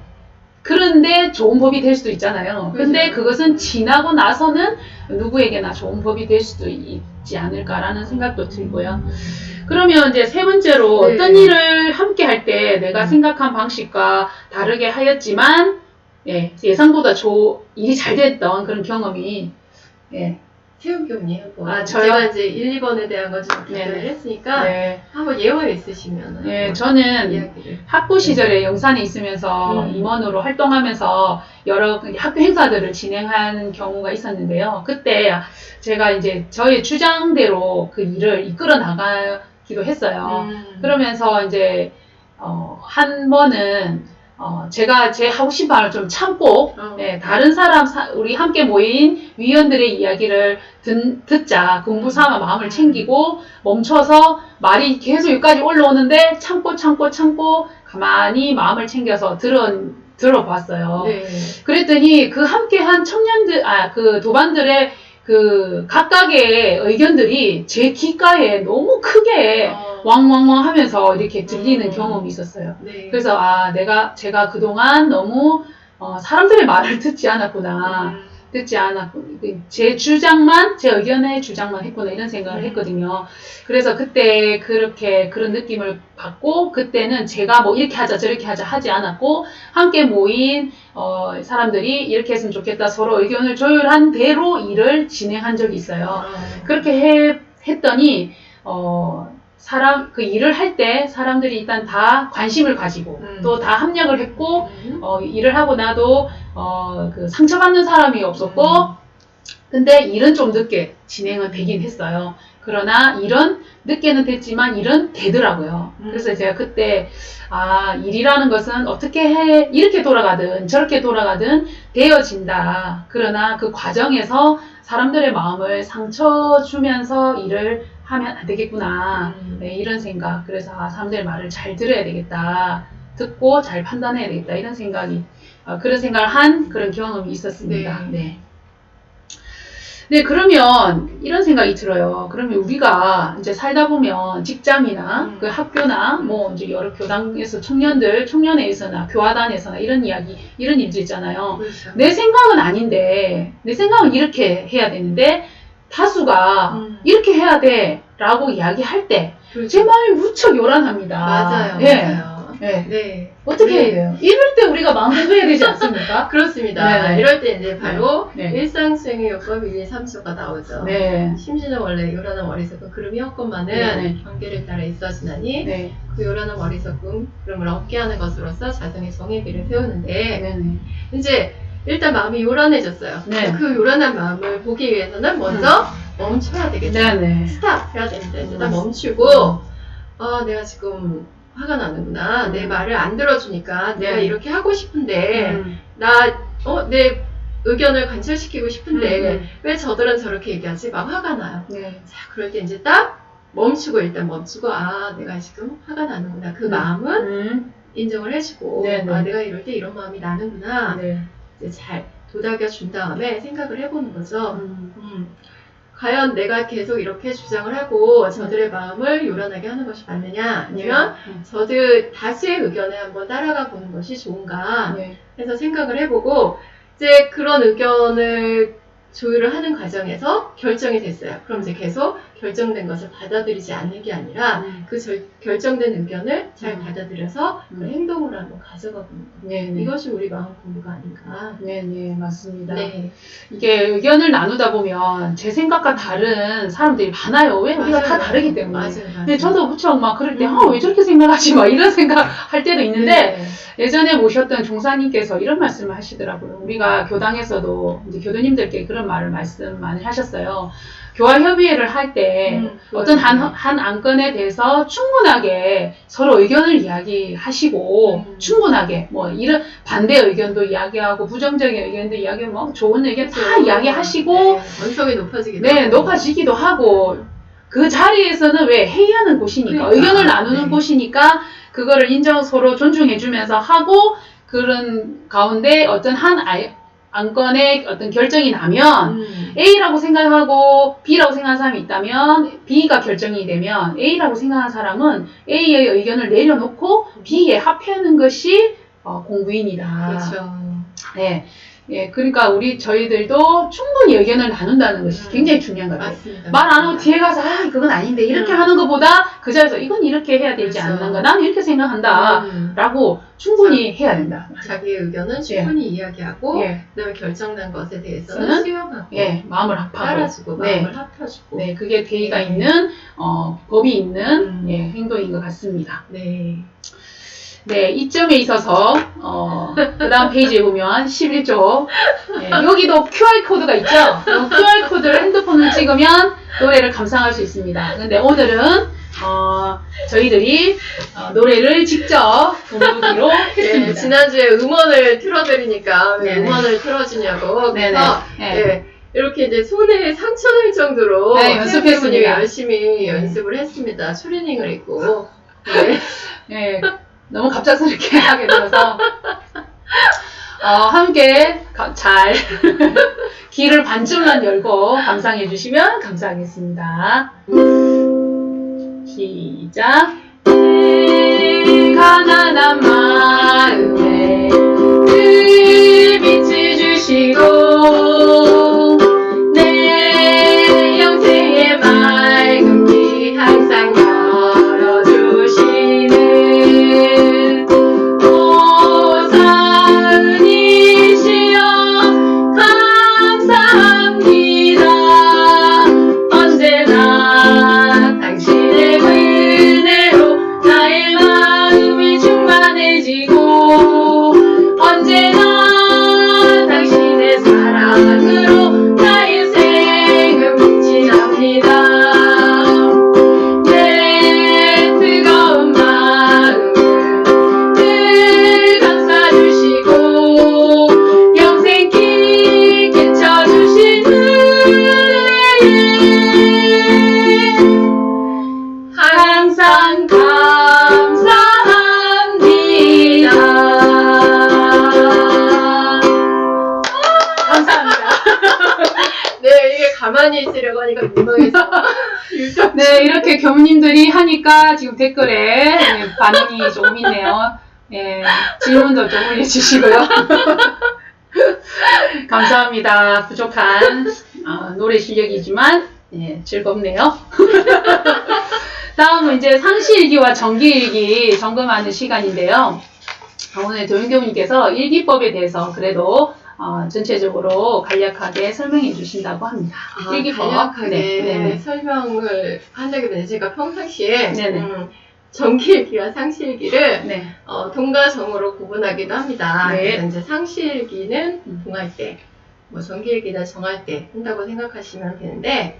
S1: 그런데 좋은 법이 될 수도 있잖아요. 근데 그것은 지나고 나서는 누구에게나 좋은 법이 될 수도 있지 않을까라는 생각도 들고요. 그러면 이제 세 번째로
S2: 네.
S1: 어떤 일을 함께 할 때 내가 생각한 방식과 다르게 하였지만 예상보다 일이 잘 됐던 그런 경험이
S2: 태훈교님
S1: 저요?
S2: 제가 이제 1, 2번에 대한 거 좀
S1: 네네.
S2: 답변을 했으니까
S1: 네.
S2: 한번 예화 있으시면
S1: 저는
S2: 이야기를.
S1: 학부 시절에 영산에 있으면서 임원으로 활동하면서 여러 학교 행사들을 진행한 경우가 있었는데요. 그때 제가 이제 저의 주장대로 그 일을 이끌어 나가기도 했어요. 그러면서 이제 한 번은 제가 제 하고 싶은 말을 좀 참고 다른 우리 함께 모인 위원들의 이야기를 듣자 공부 삼아 마음을 챙기고 멈춰서 말이 계속 여기까지 올라오는데 참고 가만히 마음을 챙겨서 들어봤어요.
S2: 네.
S1: 그랬더니 그 함께한 그 도반들의 그 각각의 의견들이 제 귓가에 너무 크게 왕왕왕 하면서 이렇게 들리는 경험이 있었어요.
S2: 네.
S1: 그래서 제가 그동안 너무 사람들의 말을 듣지 않았구나. 제 의견의 주장만 했구나 이런 생각을 했거든요. 그래서 그때 그런 느낌을 받고, 그때는 제가 뭐 이렇게 하자 저렇게 하자 하지 않았고, 함께 모인 사람들이 이렇게 했으면 좋겠다 서로 의견을 조율한 대로 일을 진행한 적이 있어요. 그렇게 했더니 그 일을 할 때 사람들이 일단 다 관심을 가지고 또 다 합력을 했고, 일을 하고 나도 그 상처받는 사람이 없었고, 근데 일은 좀 늦게 진행은 되긴 했어요. 그러나 일은 늦게는 됐지만 일은 되더라고요. 그래서 제가 그때 일이라는 것은 이렇게 돌아가든 저렇게 돌아가든 되어진다. 그러나 그 과정에서 사람들의 마음을 상처 주면서 일을 하면 안 되겠구나. 이런 생각. 그래서 사람들의 말을 잘 들어야 되겠다. 듣고 잘 판단해야 되겠다. 이런 생각이, 그런 생각을 한 그런 경험이 있었습니다. 네, 그러면 이런 생각이 들어요. 그러면 우리가 이제 살다 보면 직장이나 그 학교나 뭐 이제 여러 교당에서 청년회에서나 교화단에서나 이런 일들 있잖아요.
S2: 그렇죠.
S1: 내 생각은 아닌데, 내 생각은 이렇게 해야 되는데, 타수가 이렇게 해야 돼 라고 이야기할 때 제 마음이 무척 요란합니다.
S2: 맞아요.
S1: 네. 어떻게 해야 돼요? 이럴 때 우리가 마음 공부해야 되지 않습니까?
S2: 그렇습니다.
S1: 네네.
S2: 이럴 때 이제 바로
S1: 네.
S2: 일상수행요법 1, 2, 3조가 나오죠.
S1: 네.
S2: 심지는 원래 요란한 머리석은 그름이 헛것만은
S1: 네.
S2: 관계를 따라 있어지나니
S1: 네.
S2: 그 요란한 머리석은 그름을 얻게 하는 것으로서 자성의 정의비를 세우는데,
S1: 네.
S2: 이제 일단 마음이 요란해졌어요.
S1: 네.
S2: 그 요란한 마음을 보기 위해서는 먼저 멈춰야 되겠죠.
S1: 네.
S2: 스탑 해야 됩니다. 일단 멈추고, 내가 지금 화가 나는구나. 내 말을 안 들어주니까 내가
S1: 네.
S2: 이렇게 하고 싶은데, 내 의견을 관철시키고 싶은데 왜 저들은 저렇게 얘기하지? 막 화가 나요.
S1: 네.
S2: 자, 그럴 때 이제 딱 일단 멈추고 아, 내가 지금 화가 나는구나. 그 마음은 인정을 해주고
S1: 네네.
S2: 아, 내가 이럴 때 이런 마음이 나는구나.
S1: 네.
S2: 이제 잘 도닥여 준 다음에 생각을 해보는 거죠. 과연 내가 계속 이렇게 주장을 하고 저들의 마음을 요란하게 하는 것이 맞느냐 아니면 저들 다수의 의견에 한번 따라가 보는 것이 좋은가
S1: 네.
S2: 해서 생각을 해보고 이제 그런 의견을 조율을 하는 과정에서 결정이 됐어요. 그럼 이제 계속 결정된 것을 받아들이지 않는 게 아니라 그 결정된 의견을 잘 받아들여서 그 행동으로 한번 가져가 보는 거예요.
S1: 네.
S2: 이것이 우리 마음 공부가 아닌가.
S1: 네, 맞습니다.
S2: 네.
S1: 이게 의견을 나누다 보면 제 생각과 다른 사람들이 많아요. 왜? 우리가 다 다르기 때문에.
S2: 맞아요.
S1: 근데 저도 무척 막 그럴 때, 왜 저렇게 생각하지? 막 이런 생각 할 때도 있는데,
S2: 네.
S1: 예전에 모셨던 종사님께서 이런 말씀을 하시더라고요. 우리가 교당에서도 이제 교도님들께 그런 말씀 많이 하셨어요. 교화협의회를 할 때 어떤 한 안건에 대해서 충분하게 서로 의견을 이야기하시고 충분하게 뭐 이런 반대 의견도 이야기하고 부정적인 의견도 이야기하고 뭐 좋은 의견 다 이야기하시고
S2: 네. 원성이 높아지기도
S1: 네,
S2: 하고.
S1: 높아지기도 하고 그 자리에서는 왜 회의하는 곳이니까
S2: 그러니까.
S1: 의견을 나누는
S2: 네.
S1: 곳이니까 그거를 인정 서로 존중해주면서 하고 그런 가운데 어떤 한 안건의 어떤 결정이 나면 A라고 생각하고 B라고 생각하는 사람이 있다면 B가 결정이 되면 A라고 생각하는 사람은 A의 의견을 내려놓고 B에 합하는 것이 공부인이다.
S2: 그렇죠.
S1: 네. 예, 그러니까 저희들도 충분히 의견을 나눈다는 것이 굉장히 중요한 것 같아요.
S2: 맞습니다.
S1: 말 안 하고 뒤에 가서 그건 아닌데 이렇게 하는 것보다 그 자리에서 이건 이렇게 해야 되지
S2: 그렇죠.
S1: 않는가 나는 이렇게 생각한다 라고 충분히 해야 된다.
S2: 자기의 의견은 충분히 이야기하고 그다음에 결정난 것에 대해서는
S1: 저는?
S2: 수용하고
S1: 마음을 합하고
S2: 따라주고 마음을 합쳐주고
S1: 네, 그게 대의가 있는 법이 있는 행동인 것 같습니다.
S2: 네.
S1: 네, 이점에 있어서 그 다음 페이지에 보면 11조 여기도 QR코드가 있죠. 이 QR코드를 핸드폰을 찍으면 노래를 감상할 수 있습니다. 근데 오늘은 저희들이 노래를 직접 부르기로 했습니다.
S2: 네, 지난주에 음원을 틀어드리니까 왜
S1: 네네.
S2: 음원을 틀어주냐고 그래서
S1: 네네.
S2: 이렇게 이제 손에 상처 날 정도로
S1: 네, 연습했습니다.
S2: 열심히 연습을 했습니다. 추리닝을 입고 네.
S1: 네, 너무 갑작스럽게 하게 되어서 함께 잘 귀를 반쯤만 열고 감상해 주시면 감사하겠습니다. 시작. 가난한 마음에 그 빛을 주시고 내 영생의 맑은 길 항상 열어주시는 오사은이시여 감사합니다. 언제나 당신의 은혜로 나의 마음이 충만해지고 언제나 당신의 사랑으로 나의 생은 빛이 납니다. 내 뜨거운 마음을 늘 감싸주시고 영생 깊게 쳐주신 은혜에 항상 감사합니다. 감사합니다.
S2: 네, 이게 가만히 있으려고 하니까 민망해서
S1: 네, 이렇게 교무님들이 하니까 지금 댓글에 반응이 조금 있네요. 예, 질문도 좀 올려주시고요. 감사합니다. 부족한 노래 실력이지만 즐겁네요. 다음은 이제 상시일기와 정기일기 점검하는 시간인데요. 오늘 도윤교무님께서 일기법에 대해서 그래도 전체적으로 간략하게 설명해 주신다고 합니다. 일기법.
S2: 간략하게
S1: 네.
S2: 설명을 한다기보다 제가 평상시에
S1: 네네.
S2: 정기일기와 상시일기를
S1: 네.
S2: 동과 정으로 구분하기도 합니다.
S1: 네.
S2: 그래서 이제 상시일기는 동할 때, 뭐 정기일기나 정할 때 한다고 생각하시면 되는데,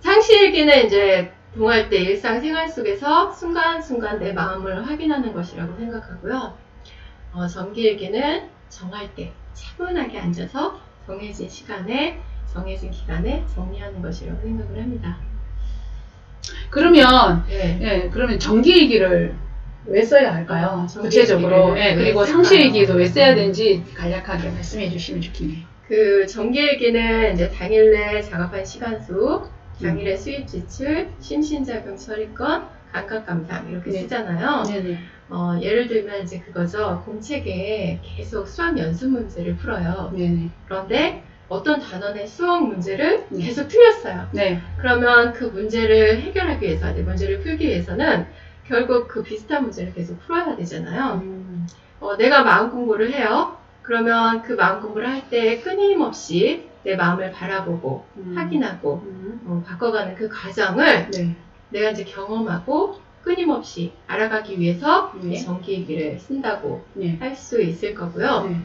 S2: 상시일기는 이제 동할 때 일상생활 속에서 순간순간 내 마음을 확인하는 것이라고 생각하고요. 정기일기는 정할 때, 차분하게 앉아서 정해진 시간에 정해진 기간에 정리하는 것이라고 생각을 합니다.
S1: 그러면
S2: 네.
S1: 예, 그러면 정기일기를 왜 써야 할까요? 구체적으로.
S2: 정기일기를
S1: 예, 그리고
S2: 왜
S1: 상시일기도
S2: 쓸까요?
S1: 왜 써야 되는지 간략하게 말씀해 주시면 좋겠네요.
S2: 그 정기일기는 이제 당일내 작업한 시간수, 당일의 수입 지출, 심신작용 처리권, 감각감상 이렇게
S1: 네.
S2: 쓰잖아요.
S1: 네네.
S2: 예를 들면 이제 그거죠. 공책에 계속 수학 연습 문제를 풀어요.
S1: 네네.
S2: 그런데 어떤 단원의 수학 문제를
S1: 네.
S2: 계속 틀렸어요.
S1: 네.
S2: 그러면 그 문제를 해결하기 위해서, 문제를 풀기 위해서는 결국 그 비슷한 문제를 계속 풀어야 되잖아요. 내가 마음 공부를 해요. 그러면 그 마음 공부를 할 때 끊임없이 내 마음을 바라보고 확인하고 바꿔가는 그 과정을
S1: 네.
S2: 내가 이제 경험하고 끊임없이 알아가기 위해서
S1: 네.
S2: 이 정기일기를 쓴다고
S1: 네.
S2: 할 수 있을 거고요.
S1: 네.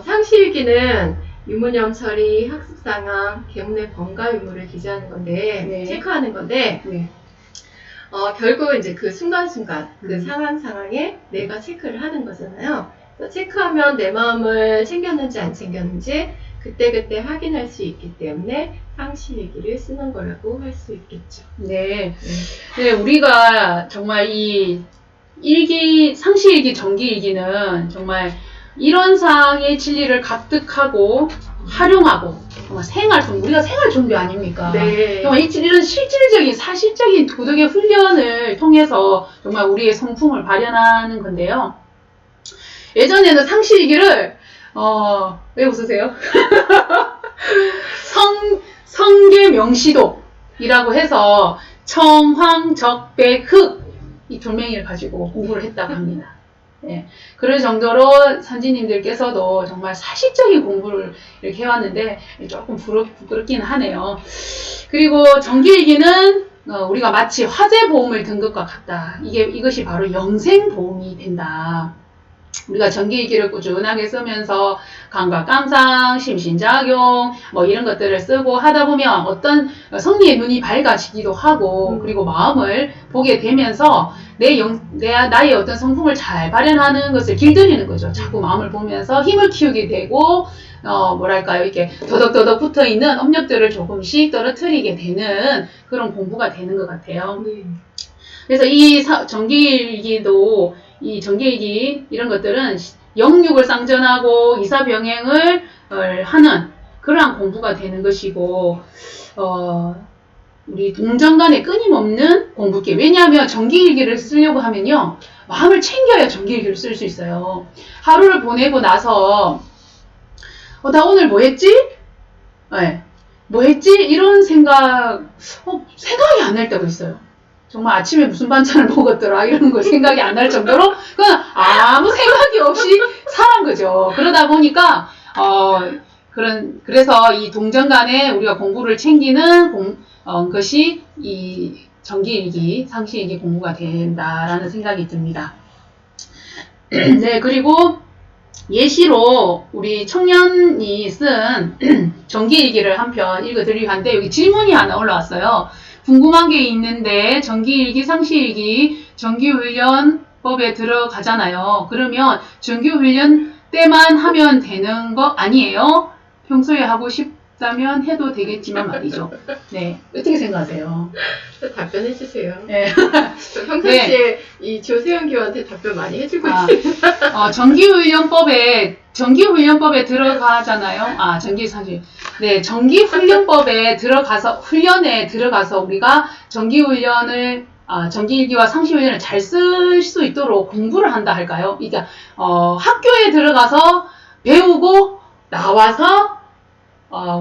S2: 상시일기는 유무념 처리, 학습 상황, 계문의 범과 유무를 기재하는 건데,
S1: 네.
S2: 체크하는 건데,
S1: 네.
S2: 결국 이제 그 순간순간, 그
S1: 음.
S2: 상황에 내가 체크를 하는 거잖아요. 그래서 체크하면 내 마음을 챙겼는지 안 챙겼는지, 그때그때 확인할 수 있기 때문에 상시일기를 쓰는 거라고 할 수 있겠죠.
S1: 네. 네, 우리가 정말 이 일기, 상시일기, 정기일기는 정말 이런 상의 진리를 갑득하고 활용하고 정말 우리가 생활 종교 아닙니까?
S2: 네.
S1: 정말 이런 실질적인 사실적인 도덕의 훈련을 통해서 정말 우리의 성품을 발현하는 건데요. 예전에는 상시일기를 왜 웃으세요? 성계명시독이라고 해서 청황적백흑 이 돌멩이를 가지고 공부를 했다고 합니다. 예, 그럴 정도로 선지님들께서도 정말 사실적인 공부를 이렇게 해왔는데 조금 부끄럽긴 하네요. 그리고 정기일기는 우리가 마치 화재보험을 든 것과 같다. 이것이 바로 영생보험이 된다. 우리가 정기일기를 꾸준하게 쓰면서 감각감상, 심신작용 뭐 이런 것들을 쓰고 하다 보면 어떤 성리의 눈이 밝아지기도 하고 그리고 마음을 보게 되면서 나의 어떤 성품을 잘 발현하는 것을 길들이는 거죠. 자꾸 마음을 보면서 힘을 키우게 되고 이렇게 더덕더덕 붙어있는 업력들을 조금씩 떨어뜨리게 되는 그런 공부가 되는 것 같아요. 그래서 이 정기일기 이런 것들은 영육을 쌍전하고 이사병행을 하는 그러한 공부가 되는 것이고 우리 동정 간에 끊임없는 공부기. 왜냐하면 정기일기를 쓰려고 하면요 마음을 챙겨야 정기일기를 쓸 수 있어요. 하루를 보내고 나서 나 오늘 뭐 했지? 네. 뭐 했지? 이런 생각이 안 날 때도 있어요. 정말 아침에 무슨 반찬을 먹었더라 이런 거 생각이 안 날 정도로 그냥 아무 생각이 없이 살은 거죠. 그러다 보니까 그래서 이 동정 간에 우리가 공부를 챙기는 것이 이 정기일기, 상시일기 공부가 된다라는 생각이 듭니다. 네, 그리고 예시로 우리 청년이 쓴 정기일기를 한 편 읽어드리려 하는데 여기 질문이 하나 올라왔어요. 궁금한 게 있는데 정기일기, 상시일기, 정기훈련법에 들어가잖아요. 그러면 정기훈련 때만 하면 되는 거 아니에요? 평소에 하고 싶다면 해도 되겠지만 말이죠. 네, 어떻게 생각하세요?
S2: 답변해 주세요.
S1: 네.
S2: 평상시에 이 조세현 교한테 답변 많이 해주고 있어요.
S1: 정기훈련법에 들어가잖아요. 네, 정기훈련법에 훈련에 들어가서 우리가 정기일기와 상시훈련을 잘 쓸 수 있도록 공부를 한다 할까요? 그러니까, 학교에 들어가서 배우고 나와서,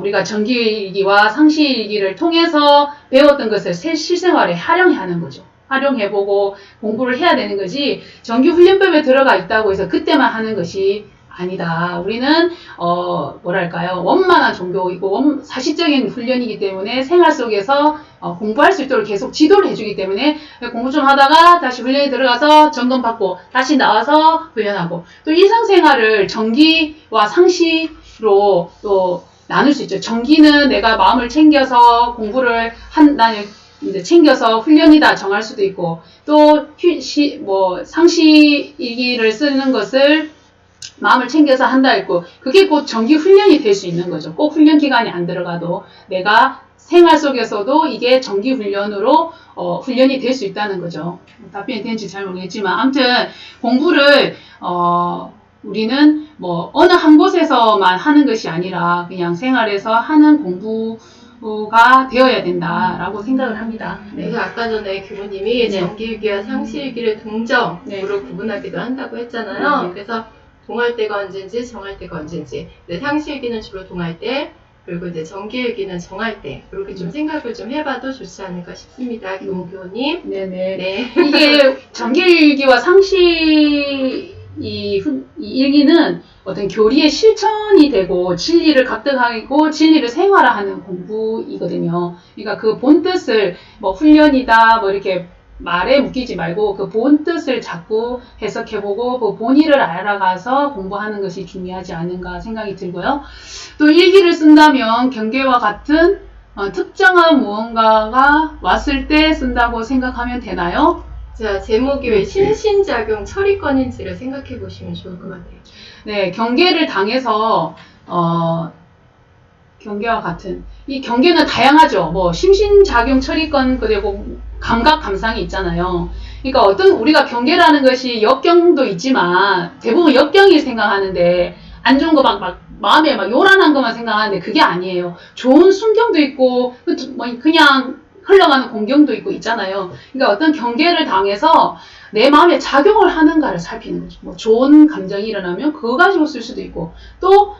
S1: 우리가 정기일기와 상시일기를 통해서 배웠던 것을 실생활에 활용하는 거죠. 활용해보고 공부를 해야 되는 거지, 정기훈련법에 들어가 있다고 해서 그때만 하는 것이 아니다. 우리는 원만한 종교이고 사실적인 훈련이기 때문에 생활 속에서 공부할 수 있도록 계속 지도를 해주기 때문에 공부 좀 하다가 다시 훈련에 들어가서 점검받고 다시 나와서 훈련하고 또 일상생활을 정기와 상시로 또 나눌 수 있죠. 정기는 내가 마음을 챙겨서 공부를 챙겨서 훈련이다 정할 수도 있고 또 상시일기를 쓰는 것을 마음을 챙겨서 한다 했고, 그게 곧 정기 훈련이 될 수 있는 거죠. 꼭 훈련 기간이 안 들어가도 내가 생활 속에서도 이게 정기 훈련으로 훈련이 될 수 있다는 거죠. 답변이 되는지 잘 모르겠지만 아무튼 공부를 우리는 뭐 어느 한 곳에서만 하는 것이 아니라 그냥 생활에서 하는 공부가 되어야 된다라고 생각을 합니다. 네.
S2: 그래서 아까 전에 교수님이
S1: 네.
S2: 정기일기와 상시일기를 동정으로
S1: 네.
S2: 구분하기도 한다고 했잖아요.
S1: 네.
S2: 그래서 동할 때가 언제인지 정할 때가 언제인지. 근데 상시일기는 주로 동할 때, 그리고 이제 정기일기는 정할 때, 이렇게 좀 생각을 좀 해봐도 좋지 않을까 싶습니다. 교우님.
S1: 네네.
S2: 네.
S1: 이게 정기일기와 상시 이 일기는 어떤 교리의 실천이 되고 진리를 각득하고 진리를 생활화하는 공부이거든요. 그러니까 그 본뜻을 뭐 훈련이다 뭐 이렇게 말에 묶이지 말고 그 본뜻을 자꾸 해석해보고 그 본의를 알아가서 공부하는 것이 중요하지 않은가 생각이 들고요. 또 일기를 쓴다면 경계와 같은 특정한 무언가가 왔을 때 쓴다고 생각하면 되나요?
S2: 자, 제목이 왜 심신작용 처리권인지를 생각해 보시면 좋을 것 같아요.
S1: 네, 경계를 당해서 경계와 같은 이 경계는 다양하죠. 뭐 심신작용 처리권 그리고 감각 감상이 있잖아요. 그러니까 어떤 우리가 경계라는 것이 역경도 있지만 대부분 역경이 생각하는데 안 좋은 거 막 마음에 막 요란한 것만 생각하는데 그게 아니에요. 좋은 순경도 있고 그냥 흘러가는 공경도 있고 있잖아요. 그러니까 어떤 경계를 당해서 내 마음에 작용을 하는가를 살피는 거죠. 뭐 좋은 감정이 일어나면 그거 가지고 쓸 수도 있고 또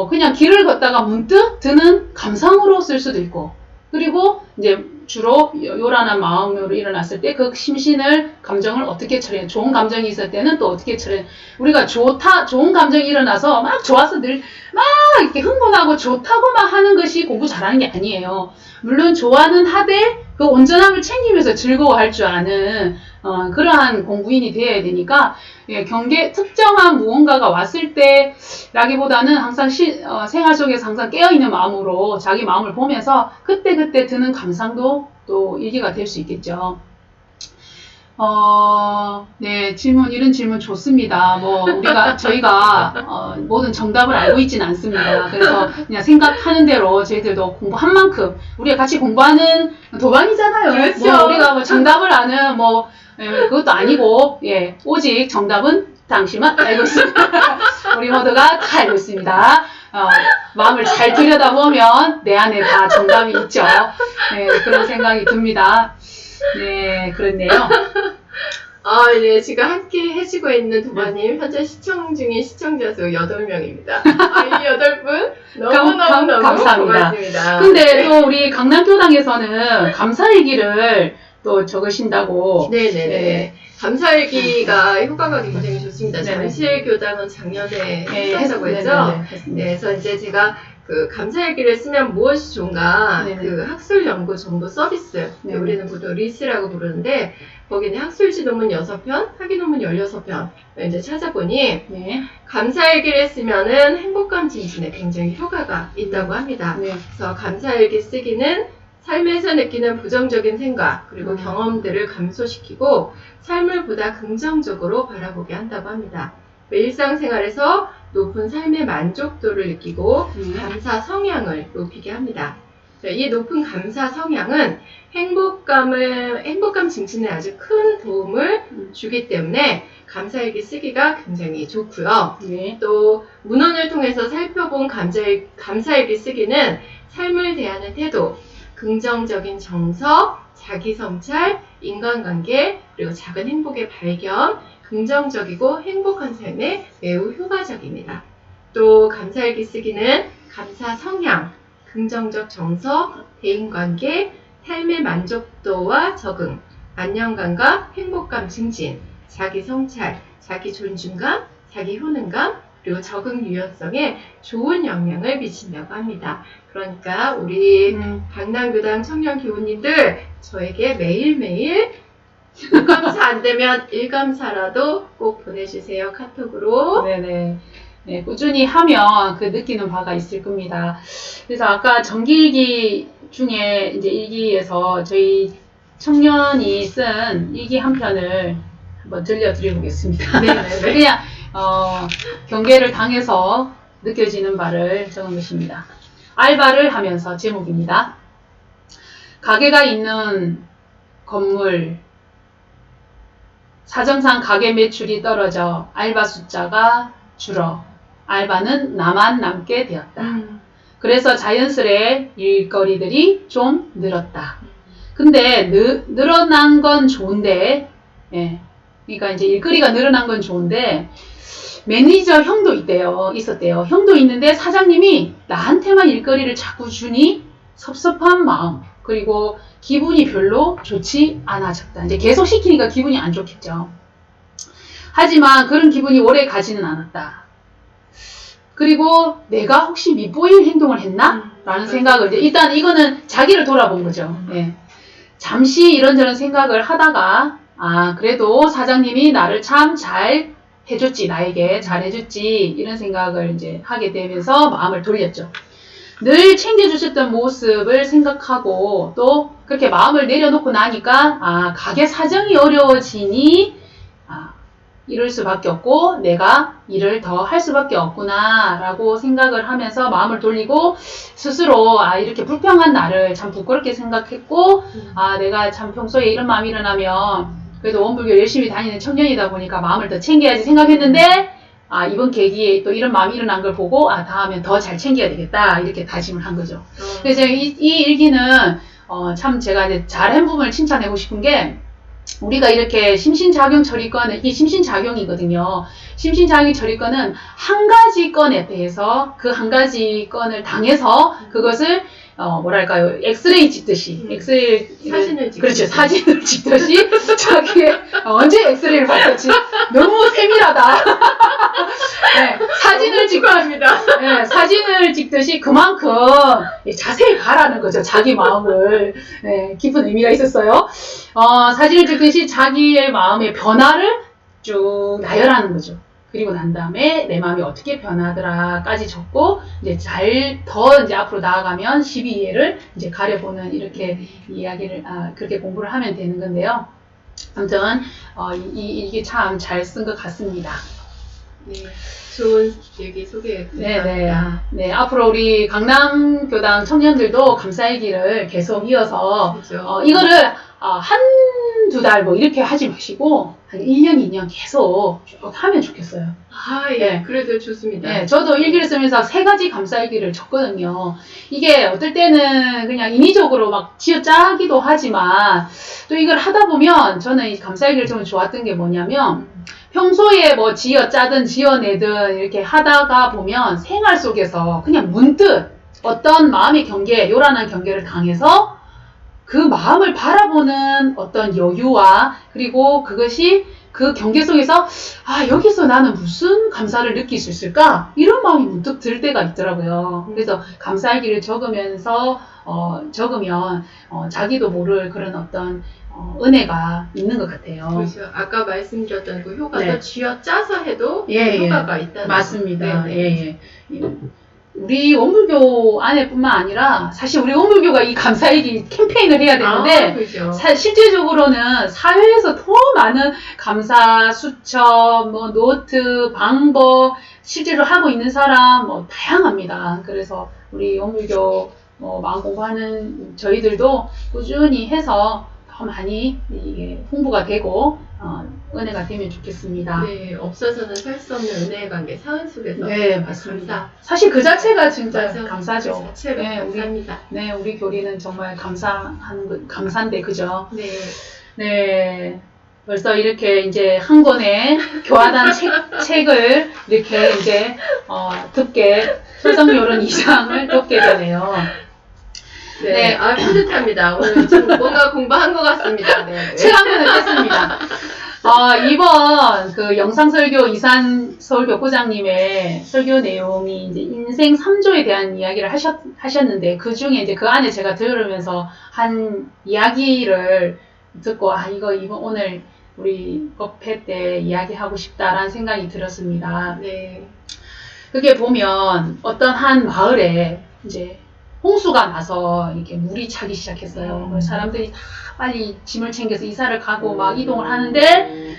S1: 그냥 길을 걷다가 문득 드는 감상으로 쓸 수도 있고 그리고 이제 주로 요란한 마음으로 일어났을 때 그 심신을 감정을 어떻게 처리해 좋은 감정이 있을 때는 또 어떻게 처리해 우리가 좋은 감정이 일어나서 막 좋아서 늘 막 이렇게 흥분하고 좋다고만 하는 것이 공부 잘하는 게 아니에요. 물론 좋아는 하되 그 온전함을 챙기면서 즐거워할 줄 아는 그러한 공부인이 되어야 되니까 예, 특정한 무언가가 왔을 때라기보다는 항상 생활 속에서 항상 깨어있는 마음으로 자기 마음을 보면서 그때그때 드는 감상도 또 일기가 될 수 있겠죠. 네, 이런 질문 좋습니다. 뭐, 저희가, 모든 정답을 알고 있지는 않습니다. 그래서 그냥 생각하는 대로 저희들도 공부한 만큼, 우리가 같이 공부하는 도반이잖아요.
S2: 그렇죠.
S1: 뭐, 우리가 뭐 정답을 아는, 그것도 아니고, 예, 오직 정답은 당신만 알고 있습니다. 우리 모두가 다 알고 있습니다. 마음을 잘 들여다보면 내 안에 다 정답이 있죠. 네, 그런 생각이 듭니다. 네, 그렇네요.
S2: 네, 지금 함께 해주고 있는 도마님, 현재 시청 중인 시청자 수 8명입니다. 이 8분 너무너무
S1: 감사합니다.
S2: 고맙습니다.
S1: 근데 또 우리 강남교당에서는 감사일기를 또 적으신다고.
S2: 네네네.
S1: 네.
S2: 감사일기가 효과가 굉장히 좋습니다.
S1: 네네.
S2: 잠실교당은 작년에
S1: 네,
S2: 했었다고 했죠?
S1: 했습니다.
S2: 네, 그래서 이제 제가 그 감사일기를 쓰면 무엇이 좋은가
S1: 네네.
S2: 그 학술연구 정보 서비스
S1: 네네.
S2: 우리는 보통 리스라고 부르는데 거기는 학술지도문 6편, 학위논문 16편 이제 찾아보니
S1: 네.
S2: 감사일기를 쓰면은 행복감 증진에 굉장히 효과가 있다고 합니다.
S1: 네.
S2: 그래서 감사일기 쓰기는 삶에서 느끼는 부정적인 생각 그리고 경험들을 감소시키고 삶을 보다 긍정적으로 바라보게 한다고 합니다. 일상생활에서 높은 삶의 만족도를 느끼고 감사 성향을 높이게 합니다. 이 높은 감사 성향은 행복감 증진에 아주 큰 도움을 주기 때문에 감사일기 쓰기가 굉장히 좋고요.
S1: 네.
S2: 또 문헌을 통해서 살펴본 감사일기 쓰기는 삶을 대하는 태도, 긍정적인 정서, 자기성찰, 인간관계, 그리고 작은 행복의 발견, 긍정적이고 행복한 삶에 매우 효과적입니다. 또 감사일기 쓰기는 감사 성향, 긍정적 정서, 대인관계, 삶의 만족도와 적응, 안정감과 행복감 증진, 자기 성찰, 자기 존중감, 자기 효능감, 그리고 적응 유연성에 좋은 영향을 미친다고 합니다. 그러니까 우리 강남교당 청년 교우님들 저에게 매일매일 감사 안 되면 일감사라도 꼭 보내주세요. 카톡으로.
S1: 네네. 네, 꾸준히 하면 그 느끼는 바가 있을 겁니다. 그래서 아까 정기일기 중에 이제 일기에서 저희 청년이 쓴 일기 한 편을 한번 들려드려 보겠습니다.
S2: 네네네.
S1: 그냥 경계를 당해서 느껴지는 바를 적은 것입니다. 알바를 하면서 제목입니다. 가게가 있는 건물, 사정상 가게 매출이 떨어져 알바 숫자가 줄어 알바는 나만 남게 되었다. 그래서 자연스레 일거리들이 좀 늘었다. 근데 늘어난 건 좋은데, 예, 그러니까 이제 일거리가 늘어난 건 좋은데 매니저 형도 있었대요. 형도 있는데 사장님이 나한테만 일거리를 자꾸 주니 섭섭한 마음, 그리고 기분이 별로 좋지 않아졌다. 이제 계속 시키니까 기분이 안 좋겠죠. 하지만 그런 기분이 오래 가지는 않았다. 그리고 내가 혹시 밉보일 행동을 했나? 라는 생각을, 이제 일단 이거는 자기를 돌아본 거죠. 예. 잠시 이런저런 생각을 하다가, 그래도 사장님이 나를 참 잘 해줬지, 나에게 잘 해줬지, 이런 생각을 이제 하게 되면서 마음을 돌렸죠. 늘 챙겨주셨던 모습을 생각하고 또 그렇게 마음을 내려놓고 나니까 가게 사정이 어려워지니 이럴 수밖에 없고 내가 일을 더 할 수밖에 없구나 라고 생각을 하면서 마음을 돌리고 스스로 이렇게 불평한 나를 참 부끄럽게 생각했고 내가 참 평소에 이런 마음이 일어나면 그래도 원불교 열심히 다니는 청년이다 보니까 마음을 더 챙겨야지 생각했는데 이번 계기에 또 이런 마음이 일어난 걸 보고 다음엔 더 잘 챙겨야 되겠다 이렇게 다짐을 한 거죠. 그래서 이 일기는 참 제가 이제 잘한 부분을 칭찬하고 싶은 게 우리가 이렇게 심신작용 처리건을, 이게 심신작용이거든요. 심신작용 처리건은 한 가지 건에 대해서 그 한 가지 건을 당해서 그것을 뭐랄까요, 엑스레이 찍듯이,
S2: 사진을 찍듯이.
S1: 그렇죠. 사진을 찍듯이, 자기의, 언제 엑스레이를 봤었지? 너무 세밀하다. 네, 사진을 찍습니다. 네, 사진을 찍듯이 그만큼 자세히 가라는 거죠. 자기 마음을. 네, 깊은 의미가 있었어요. 사진을 찍듯이 자기의 마음의 변화를 쭉 나열하는 거죠. 그리고 난 다음에 내 마음이 어떻게 변하더라까지 적고 이제 더 이제 앞으로 나아가면 12예를 이제 가려보는 이렇게 이야기를 그렇게 공부를 하면 되는 건데요. 아무튼 이게 참 잘 쓴 것 같습니다.
S2: 네, 좋은 얘기 소개 감사합니다.
S1: 네, 앞으로 우리 강남교당 청년들도 감사일기를 계속 이어서
S2: 그렇죠.
S1: 이거를 한두 달 뭐 이렇게 하지 마시고 한 1년, 2년 계속 쭉 하면 좋겠어요.
S2: 예,
S1: 네.
S2: 그래도 좋습니다.
S1: 네, 저도 일기를 쓰면서 3가지 감사일기를 적거든요. 이게 어떨 때는 그냥 인위적으로 막 지어짜기도 하지만 또 이걸 하다 보면 저는 이 감사일기를 적으면 좋았던 게 뭐냐면 평소에 뭐 지어짜든 지어내든 이렇게 하다가 보면 생활 속에서 그냥 문득 어떤 마음의 경계, 요란한 경계를 당해서 그 마음을 바라보는 어떤 여유와 그리고 그것이 그 경계 속에서 여기서 나는 무슨 감사를 느낄 수 있을까? 이런 마음이 문득 들 때가 있더라고요. 그래서 감사일기를 적으면서 적으면 자기도 모를 그런 어떤 은혜가 있는 것 같아요.
S2: 그렇죠. 아까 말씀드렸던 그 효과도
S1: 네.
S2: 쥐어짜서 해도
S1: 예,
S2: 효과가 있다는
S1: 맞습니다.
S2: 네.
S1: 예. 우리 원불교 안에뿐만 아니라 사실 우리 원불교가 이 감사일기 캠페인을 해야 되는데
S2: 그렇죠.
S1: 실제적으로는 사회에서 더 많은 감사 수첩, 뭐 노트, 방법 실제로 하고 있는 사람 다양합니다. 그래서 우리 원불교 마음 공부하는 저희들도 꾸준히 해서 더 많이 이게 홍보가 되고 은혜가 되면 좋겠습니다.
S2: 네, 없어서는 살 수 없는 은혜의 관계 사은 속에서
S1: 네, 맞습니다. 사실 그 자체가 진짜
S2: 맞아.
S1: 감사죠.
S2: 그 자체로
S1: 네,
S2: 감사합니다.
S1: 우리 교리는 정말 감사인데, 그죠?
S2: 네.
S1: 네. 벌써 이렇게 이제 한 권의 교화단 책을 이렇게 이제, 덮게, 소성요론 2장을 덮게 되네요.
S2: 네, 뿌듯합니다. 오늘 좀 뭔가 공부한 것 같습니다. 네.
S1: 책 한 권을 뺐습니다. 이번 그 영상설교 이산 서울교구장님의 설교 내용이 이제 인생 3조에 대한 이야기를 하셨는데 그 중에 이제 그 안에 제가 들으면서 한 이야기를 듣고 이번 오늘 우리 법회 때 이야기하고 싶다라는 생각이 들었습니다.
S2: 네.
S1: 그게 보면 어떤 한 마을에 이제 홍수가 나서 이렇게 물이 차기 시작했어요. 그래서 사람들이 다 빨리 짐을 챙겨서 이사를 가고 막 이동을 하는데,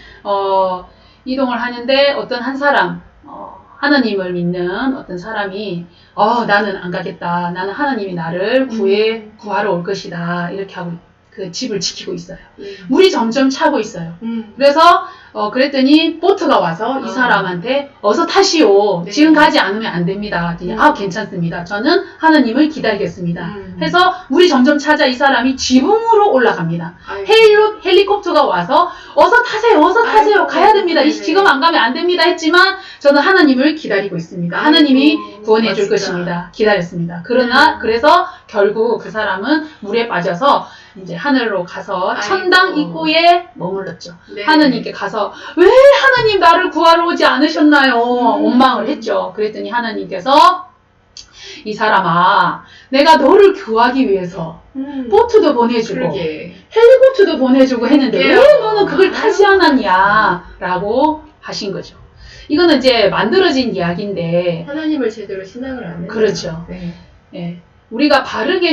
S1: 이동을 하는데 어떤 한 사람, 하나님을 믿는 어떤 사람이 나는 안 가겠다. 나는 하나님이 나를 구하러 올 것이다. 이렇게 하고 그 집을 지키고 있어요. 물이 점점 차고 있어요. 그래서 그랬더니 보트가 와서 이 사람한테 어서 타시오.
S2: 네.
S1: 지금 가지 않으면 안 됩니다. 괜찮습니다. 저는 하나님을 기다리겠습니다. 해서 물이 점점 차자 이 사람이 지붕으로 올라갑니다. 헬리콥터가 와서 어서 타세요. 어서 타세요.
S2: 아이고,
S1: 가야 됩니다.
S2: 네네.
S1: 지금 안 가면 안 됩니다. 했지만 저는 하나님을 기다리고 있습니다.
S2: 아이고,
S1: 하나님이 구원해 줄
S2: 멋지다.
S1: 것입니다. 기다렸습니다. 그러나 그래서 결국 그 사람은 물에 빠져서 이제 하늘로 가서
S2: 아이고.
S1: 천당 입구에 머물렀죠.
S2: 네.
S1: 하나님께 가서 왜 하나님 나를 구하러 오지 않으셨나요? 원망을 했죠. 그랬더니 하나님께서 이 사람아, 내가 너를 구하기 위해서 보트도 보내주고
S2: 그러게.
S1: 헬리콥터도 보내주고 했는데
S2: 예.
S1: 왜 너는 그걸 타지 않았냐? 라고 하신 거죠. 이거는 이제 만들어진 이야기인데
S2: 하나님을 제대로 신앙을 안 해요.
S1: 그렇죠.
S2: 네.
S1: 예, 우리가 바르게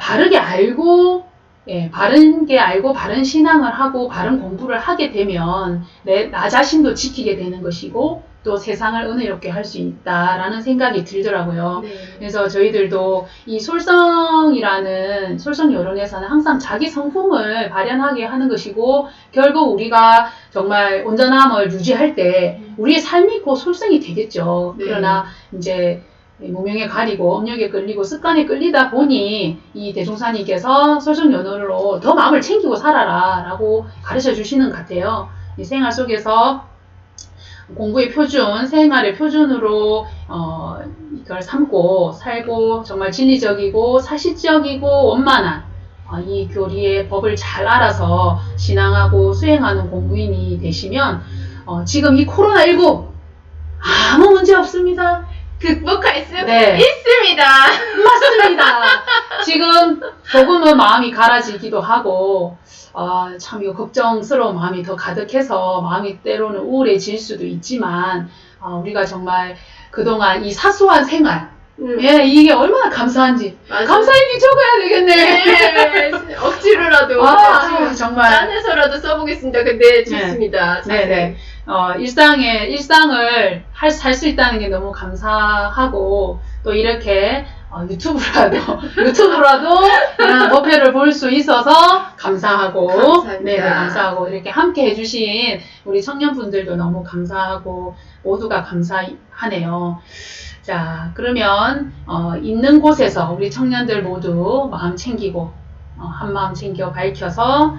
S1: 바르게 알고, 바르게 알고 바른 신앙을 하고 바른 공부를 하게 되면 나 자신도 지키게 되는 것이고 또 세상을 은혜롭게 할 수 있다라는 생각이 들더라고요.
S2: 네.
S1: 그래서 저희들도 이 솔성이라는 솔성 여론에서는 항상 자기 성품을 발현하게 하는 것이고 결국 우리가 정말 온전함을 유지할 때 우리의 삶이 곧 솔성이 되겠죠.
S2: 네.
S1: 그러나 이제 무명에 가리고 업력에 끌리고 습관에 끌리다 보니 이 대종사님께서 솔성연원으로 더 마음을 챙기고 살아라 라고 가르쳐 주시는 것 같아요. 이 생활 속에서 공부의 표준, 생활의 표준으로 이걸 삼고 살고 정말 진리적이고 사실적이고 원만한 이 교리의 법을 잘 알아서 신앙하고 수행하는 공부인이 되시면 지금 이 코로나19 아무 문제 없습니다.
S2: 극복할 수
S1: 네.
S2: 있습니다.
S1: 맞습니다. 지금 조금은 마음이 갈아지기도 하고 참 이거 걱정스러운 마음이 더 가득해서 마음이 때로는 우울해질 수도 있지만 우리가 정말 그동안 이 사소한 생활 이게 얼마나 감사한지
S2: 맞아요.
S1: 감사일기 적어야 되겠네.
S2: 네. 억지로라도 지금
S1: 정말
S2: 짠해서라도 써보겠습니다. 근데 좋습니다.
S1: 네네. 일상을 살 수 있다는 게 너무 감사하고, 또 이렇게, 유튜브라도 이런 법회를 볼 수 있어서 감사하고,
S2: 감사합니다.
S1: 네네, 감사하고, 이렇게 함께 해주신 우리 청년분들도 너무 감사하고, 모두가 감사하네요. 자, 그러면, 있는 곳에서 우리 청년들 모두 마음 챙기고, 한 마음 챙겨 밝혀서,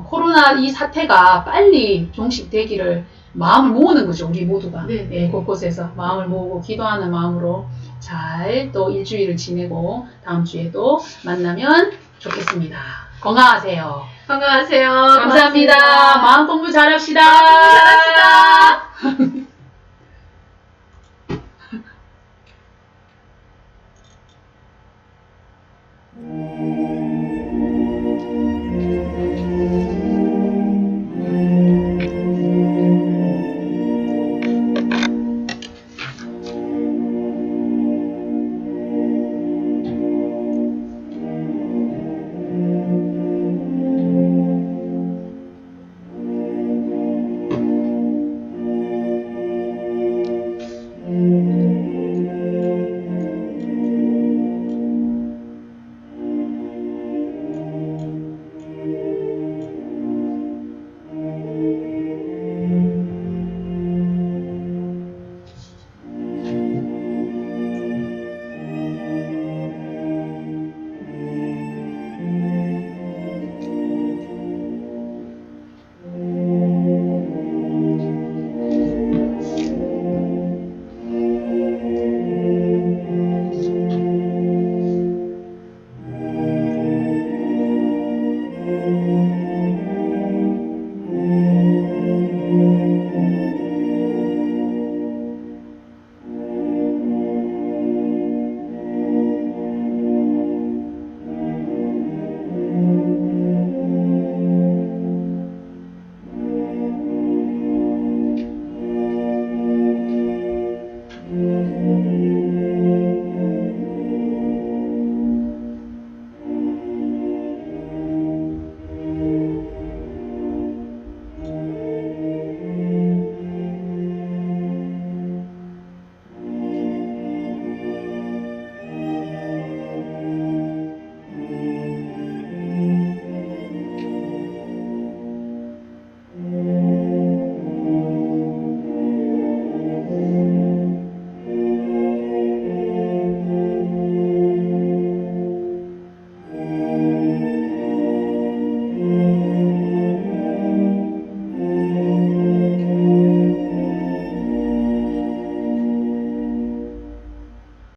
S1: 코로나 이 사태가 빨리 종식되기를 마음을 모으는 거죠. 우리 모두가.
S2: 네.
S1: 네, 곳곳에서 마음을 모으고 기도하는 마음으로 잘 또 일주일을 지내고 다음 주에도 만나면 좋겠습니다. 건강하세요.
S2: 건강하세요.
S1: 감사합니다.
S2: 고맙습니다.
S1: 마음 공부 잘합시다.
S2: 마음 공부 잘합시다.